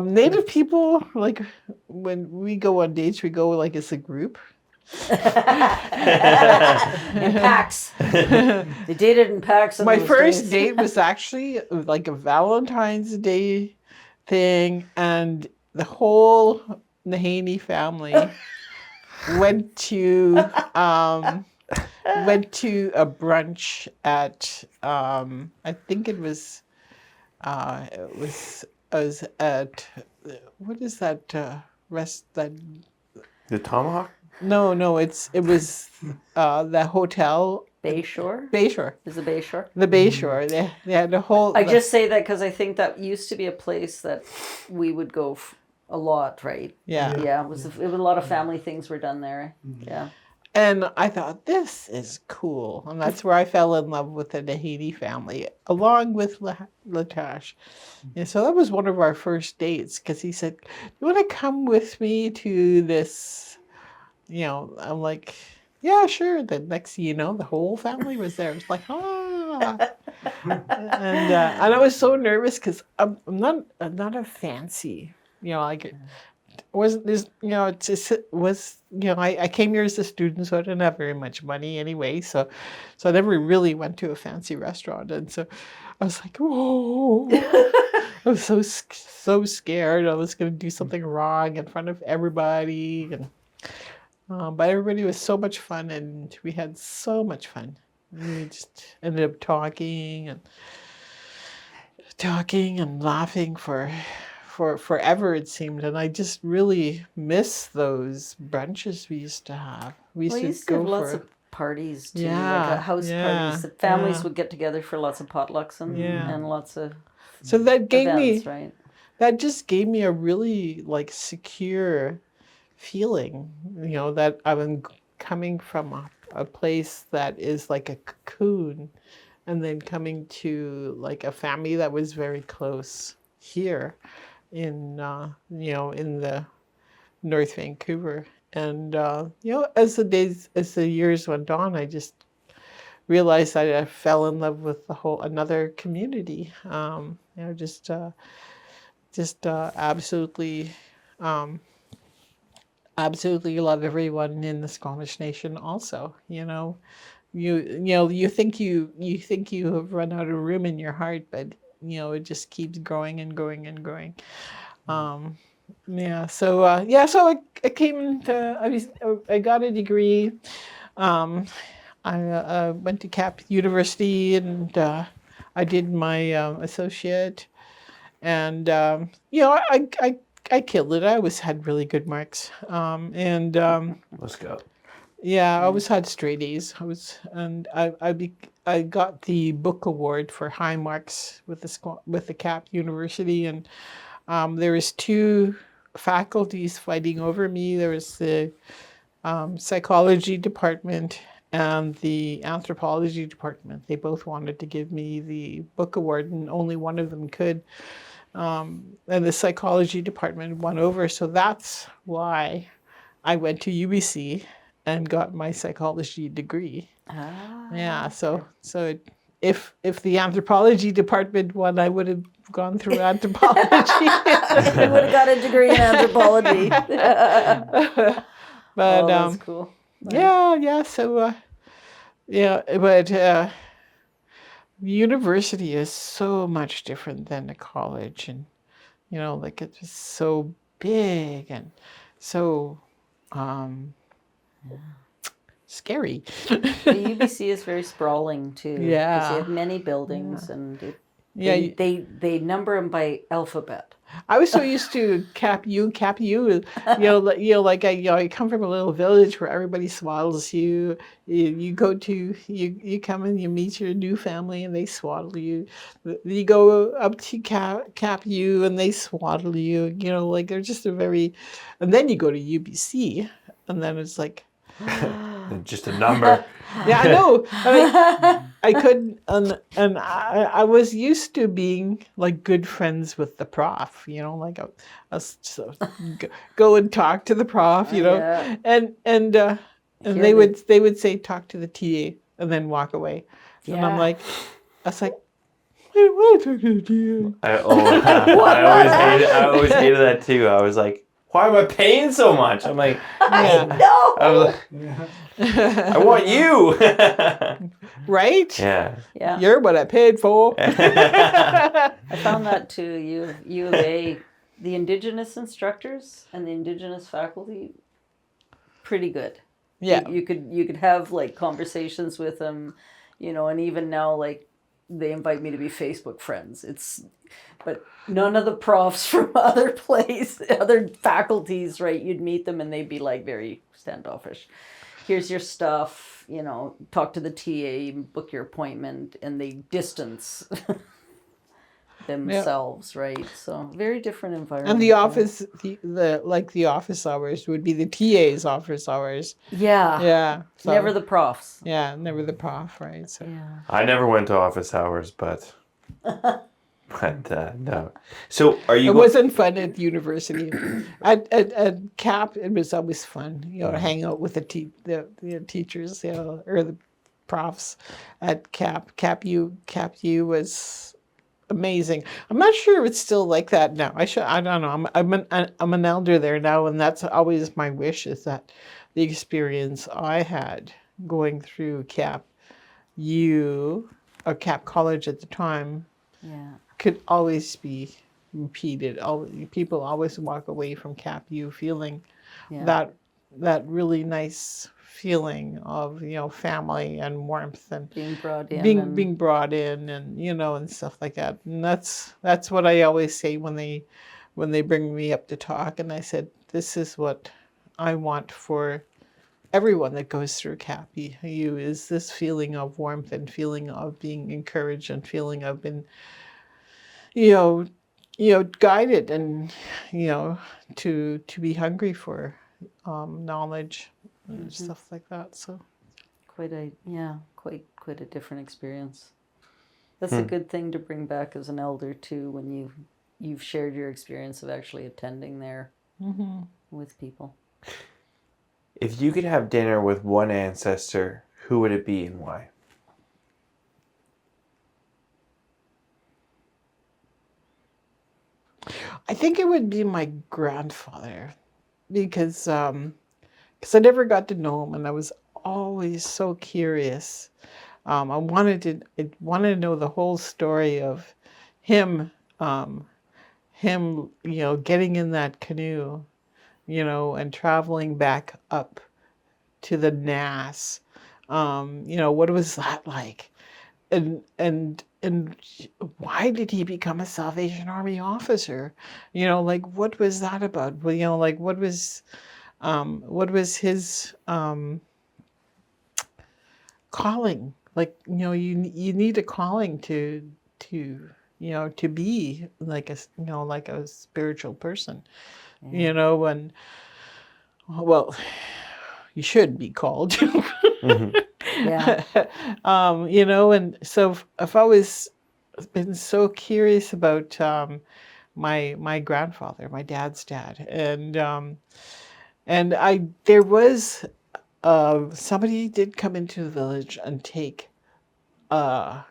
Native people, like when we go on dates, we go like as a group. In packs. They dated in packs. My first date was actually like a Valentine's Day thing, and the whole Nahanee family went to a brunch at I think it was at what is that that The Tomahawk? no it was the hotel Bayshore. Bayshore. Is it Bayshore? The Bayshore. They had a whole. I just say that because I think that used to be a place that we would go a lot, right? Yeah. Yeah, it was a lot of family things were done there. Yeah. And I thought, this is cool. And that's where I fell in love with the Nahanee family, along with Latash. And so that was one of our first dates, because he said, you want to come with me to this? I'm like, yeah, sure. The next thing you know, the whole family was there. It's like, and I was so nervous because I'm not a fancy, like wasn't this, I came here as a student, so I didn't have very much money anyway. So I never really went to a fancy restaurant, and so I was like, whoa. I was so scared I was going to do something wrong in front of everybody, and but everybody was so much fun, and we had so much fun. We just ended up talking and laughing for forever, it seemed, and I just really miss those brunches we used to have. We used to go have lots for of parties too, Yeah, like house yeah, parties. The families yeah. would get together for lots of potlucks and lots of so that gave events, me right? that just gave me a really secure feeling, that I'm coming from a place that is like a cocoon, and then coming to a family that was very close here in in the North Vancouver. And as the years went on, I just realized that I fell in love with another community. Absolutely love everyone in the Squamish Nation also. You think you have run out of room in your heart, but it just keeps growing and growing and growing. So I came to, I got a degree. I went to Cap University, and I did my associate, and I killed it. I always had really good marks. Let's go. Yeah, I always had straight A's. I got the book award for high marks with the Cap University, and there was two faculties fighting over me. There was the psychology department and the anthropology department. They both wanted to give me the book award, and only one of them could. And the psychology department won over, so that's why I went to UBC and got my psychology degree. Yeah, so if the anthropology department won, I would have gone through anthropology. You would have got a degree in anthropology. But that's cool. Yeah. So but university is so much different than a college, and it's just so big and so scary. The UBC is very sprawling too. Yeah. Because you have many buildings, and they number them by alphabet. I was so used to cap you. I come from a little village where everybody swaddles you. You come and you meet your new family and they swaddle you. You go up to cap you and they swaddle you. They're just a very, and then you go to UBC and then it's like, Just a number. yeah, I know. I couldn't, and I was used to being like good friends with the prof. I go and talk to the prof. Yeah. And they would say talk to the TA and then walk away, and I'm Yeah. like, I was like, I don't want to talk to the TA. I always hated that too. I was like, why am I paying so much? I'm like, Yeah. No. I was like, I want you. Right? Yeah. Yeah. You're what I paid for. I found that too. U of A, the Indigenous instructors and the Indigenous faculty, pretty good. Yeah. You could have like conversations with them, and even now like they invite me to be Facebook friends. But none of the profs from other faculties, right? You'd meet them and they'd be like very standoffish. Here's your stuff, talk to the TA, book your appointment, and they distance themselves, right? So very different environment. And the office, the office hours would be the TA's office hours. Yeah. Yeah. So, Never the profs. Yeah, never the prof, right? So. Yeah. I never went to office hours, but no. So are you? It wasn't fun at university. at CAP, it was always fun, to hang out with the teachers, or the profs. At CAP U was amazing. I'm not sure if it's still like that now. I don't know. I'm an elder there now, and that's always my wish, is that the experience I had going through CAP U, or CAP College at the time, could always be repeated. People always walk away from CAP U feeling that really nice feeling of family and warmth and being brought in, being brought in, and and stuff like that. And that's what I always say when they bring me up to talk. And I said, this is what I want for everyone that goes through CAP U, is this feeling of warmth and feeling of being encouraged and feeling of being guided, and to be hungry for knowledge and stuff like that. So quite a different experience. That's a good thing to bring back as an elder too, when you've shared your experience of actually attending there with people. If you could have dinner with one ancestor, who would it be and why? I think it would be my grandfather, because I never got to know him, and I was always so curious. I wanted to know the whole story of him, getting in that canoe, and traveling back up to the Nass. What was that like? And why did he become a Salvation Army officer? What was that about? Well, what was his calling? You need a calling to be like a spiritual person, and well, you should be called. Yeah. And so I've always been so curious about my grandfather, my dad's dad, and there was somebody did come into the village and take a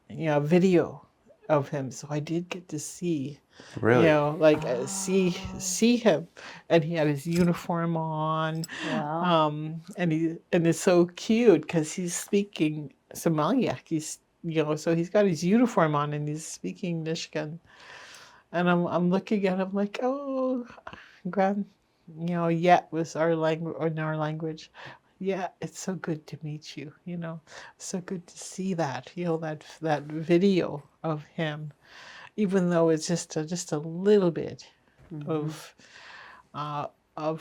video of him, so I did get to see. Really? See him, and he had his uniform on. Wow. And it's so cute because he's speaking Somaliac. So he's got his uniform on and he's speaking Nisga'a, and I'm looking at him like, oh, Yet was our language. Yeah, it's so good to meet you. So good to see that. That video of him. even though it's just a little bit of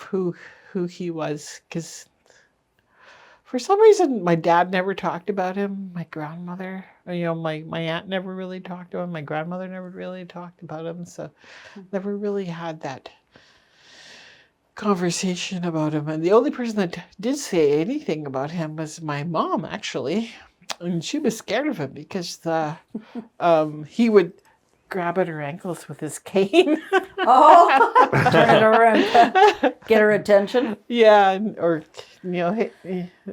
who he was, because for some reason my dad never talked about him. My grandmother, my aunt never really talked to him. My grandmother never really talked about him, so never really had that conversation about him. And the only person that did say anything about him was my mom, actually, and she was scared of him because he would grab at her ankles with his cane. Oh, turn it around, get her attention. Yeah, or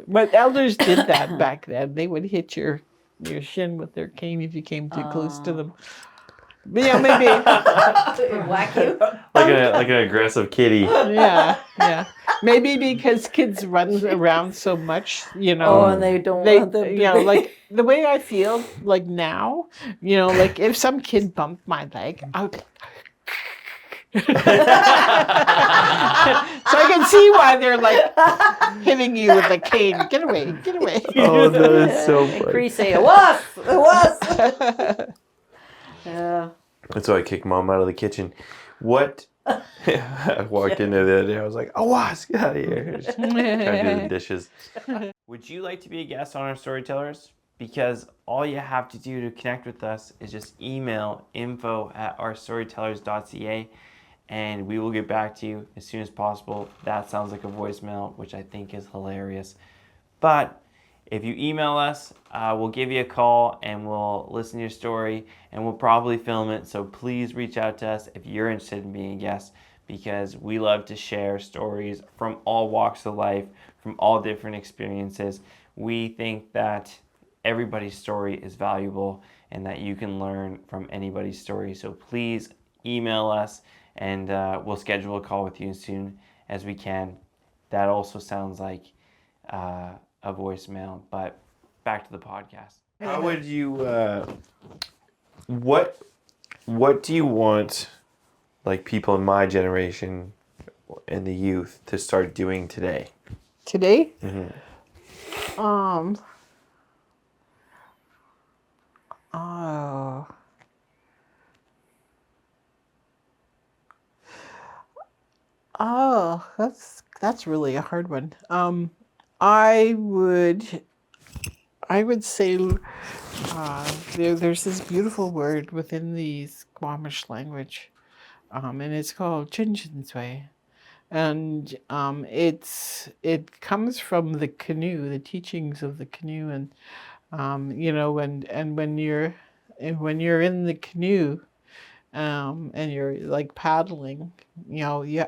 but elders did that back then. They would hit your shin with their cane if you came too close to them. But, maybe. Whack you. Like an aggressive kitty. Yeah. Maybe because kids run around so much, Oh, and they don't want them to be. like the way I feel like now, like if some kid bumped my leg, I would. So I can see why they're like hitting you with a cane. Get away, get away. Oh, that is so funny. Cree say, it was. Yeah. That's why I kicked Mom out of the kitchen. What? I walked in there the other day. I was like, "Oh, was get out of here!" Just trying to do the dishes. Would you like to be a guest on Our Storytellers? Because all you have to do to connect with us is just email info@ourstorytellers.ca, and we will get back to you as soon as possible. That sounds like a voicemail, which I think is hilarious. But if you email us, we'll give you a call and we'll listen to your story and we'll probably film it. So please reach out to us if you're interested in being a guest, because we love to share stories from all walks of life, from all different experiences. We think that everybody's story is valuable and that you can learn from anybody's story. So please email us and we'll schedule a call with you as soon as we can. That also sounds like a voicemail, but back to the podcast. How would you what do you want, like, people in my generation and the youth to start doing today? Today? Oh, that's really a hard one. I would say there's this beautiful word within the Squamish language, and it's called Chénchenstway, and it comes from the canoe, the teachings of the canoe, and and when you're in the canoe, and you're like paddling, you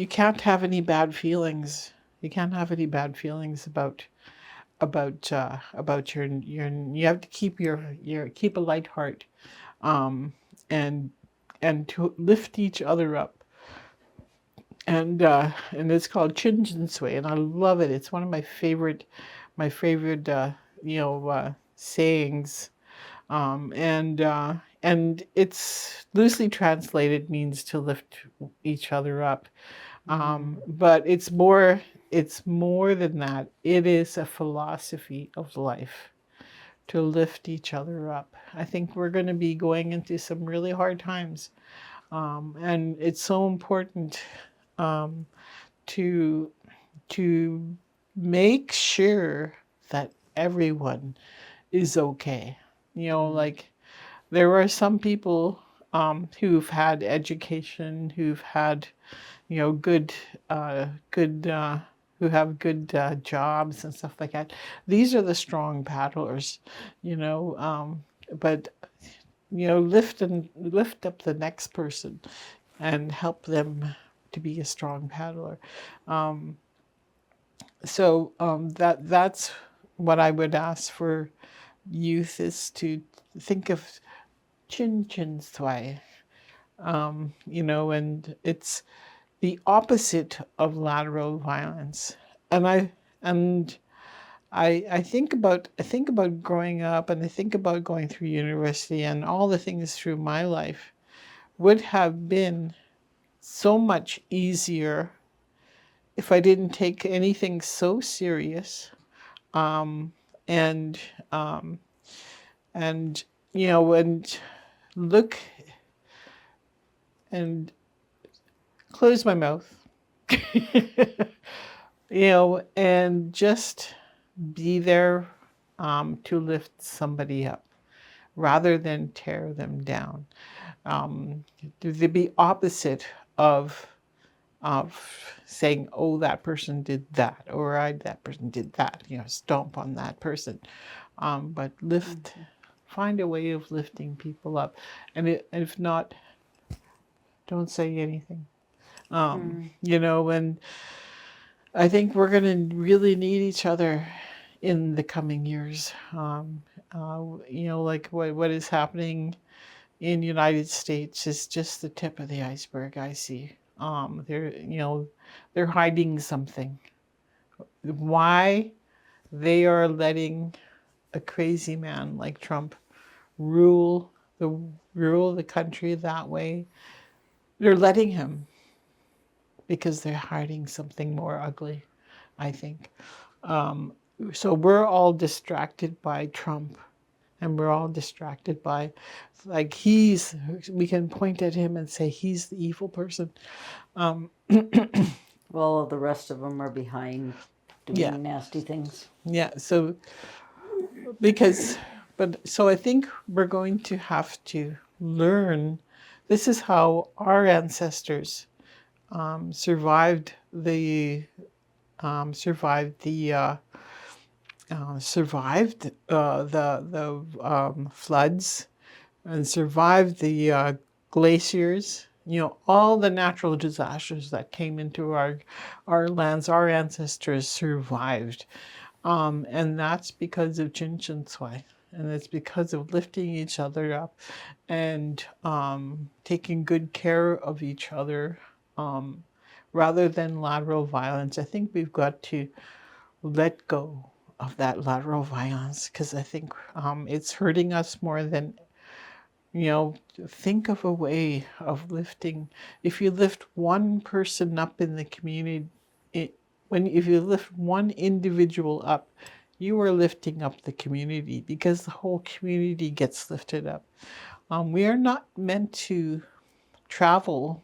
can't have any bad feelings. You can't have any bad feelings about your you have to keep keep a light heart, and to lift each other up. And it's called Chénchenstway, and I love it. It's one of my favorite sayings. And it's loosely translated means to lift each other up. But it's more than that. It is a philosophy of life to lift each other up. I think we're going to be going into some really hard times. And it's so important to make sure that everyone is okay. Like, there are some people who've had education, who've had, good, who have good jobs and stuff like that. These are the strong paddlers, but lift up the next person and help them to be a strong paddler. So that's what I would ask for youth, is to think of Chénchenstway, and it's the opposite of lateral violence. And I think about growing up, and I think about going through university, and all the things through my life would have been so much easier if I didn't take anything so serious, and and look and close my mouth, and just be there to lift somebody up rather than tear them down. To be opposite of saying, "Oh, that person did that," or that person did that. Stomp on that person, but find a way of lifting people up, and if not, don't say anything. And I think we're going to really need each other in the coming years. Like what is happening in the United States is just the tip of the iceberg. I see. They're hiding something. Why they are letting a crazy man like Trump rule the country that way? They're letting him because they're hiding something more ugly, I think. So we're all distracted by Trump, and we're all distracted by, like, we can point at him and say he's the evil person. Well, the rest of them are behind doing Yeah. nasty things. Yeah. So I think we're going to have to learn. This is how our ancestors survived the floods, and survived the glaciers. All the natural disasters that came into our lands. Our ancestors survived, and that's because of Chénchenstway. And it's because of lifting each other up and taking good care of each other, rather than lateral violence. I think we've got to let go of that lateral violence, because I think it's hurting us more than, think of a way of lifting. If you lift one person up in the community, if you lift one individual up, you are lifting up the community, because the whole community gets lifted up. We are not meant to travel.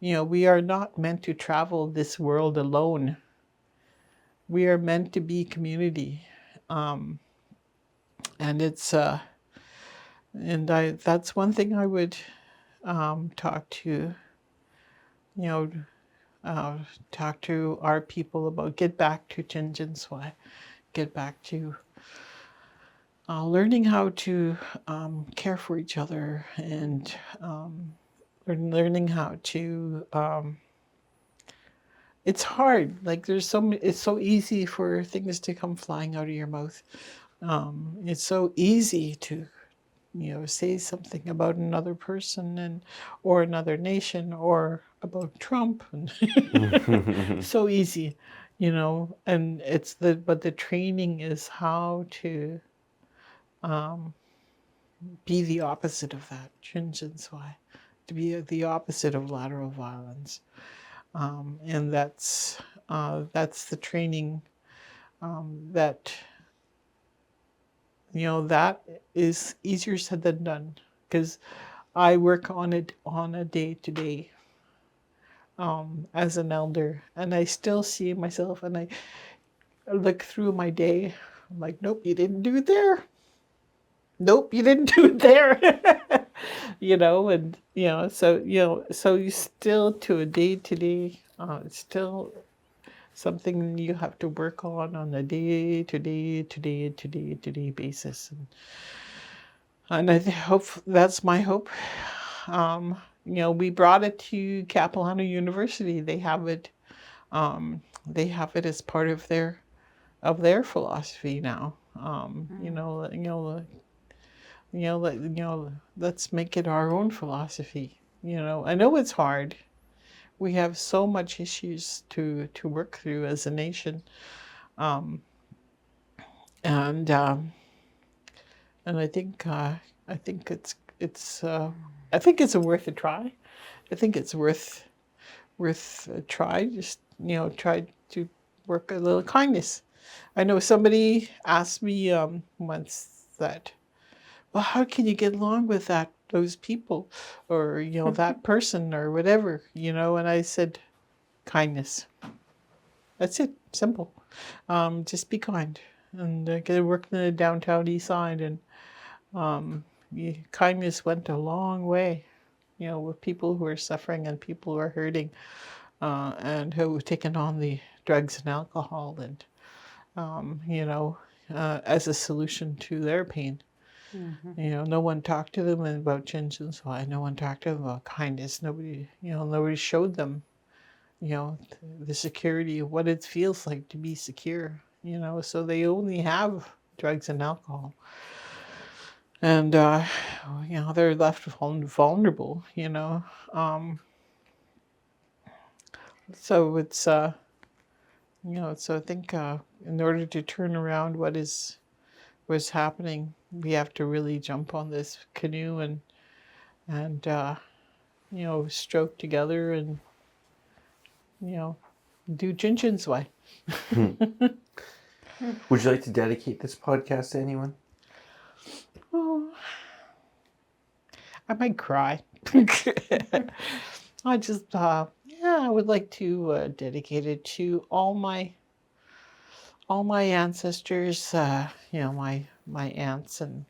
We are not meant to travel this world alone. We are meant to be community, and that's one thing I would talk to our people about. Get back to Chénchenstway. Get back to learning how to care for each other, and learning how to. It's hard. Like, it's so easy for things to come flying out of your mouth. It's so easy to, say something about another person or another nation, or about Trump, and so easy, and but the training is how to be the opposite of that. Chénchenstway, to be the opposite of lateral violence. And that's the training that that is easier said than done, because I work on it on a day-to-day as an elder, and I still see myself, and I look through my day. I'm like, nope, you didn't do it there. Nope, you didn't do it there. So you still, to a day-to-day, it's still something you have to work on a day-to-day basis. And I hope that's my hope. We brought it to Capilano University. They have it. They have it as part of their philosophy now. Let's make it our own philosophy. I know it's hard. We have so much issues to work through as a nation, and I think it's worth a try. I think it's worth a try. Just try to work a little kindness. I know somebody asked me once that, well, how can you get along with those people, or that person, or whatever, And I said, kindness. That's it. Simple. Just be kind, and get to work in the downtown east side, and kindness went a long way. With people who are suffering and people who are hurting, and who have taken on the drugs and alcohol, and as a solution to their pain. No one talked to them about Chénchenstway. No one talked to them about kindness. Nobody showed them, the security of what it feels like to be secure. So they only have drugs and alcohol, and they're left vulnerable. So it's so I think in order to turn around what's happening, we have to really jump on this canoe and stroke together and do Chénchenstway. Would you like to dedicate this podcast to anyone? Oh, I might cry. I just I would like to dedicate it to all my ancestors. My aunts and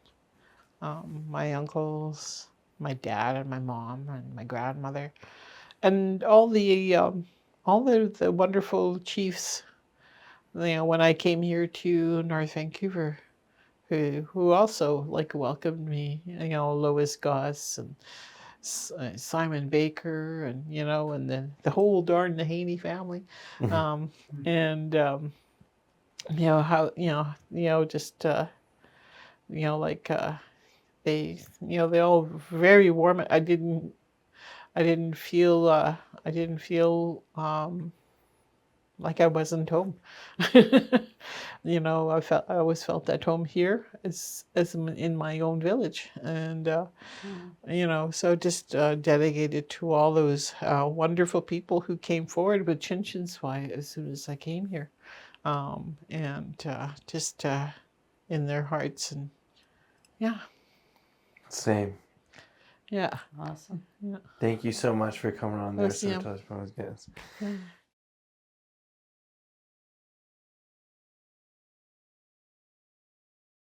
my uncles, my dad and my mom and my grandmother, and all the wonderful chiefs. When I came here to North Vancouver, who also welcomed me. Lois Goss and Simon Baker, and and then the whole darn Nahanee family, and how just they all very warm. I didn't feel like I wasn't home. I always felt at home here as in my own village, and so just dedicated to all those wonderful people who came forward with Chénchenstway as soon as I came here, and just in their hearts, and yeah. Same. Yeah. Awesome. Yeah. Thank you so much for coming on the Yes, yeah. Storytellers podcast. Yeah.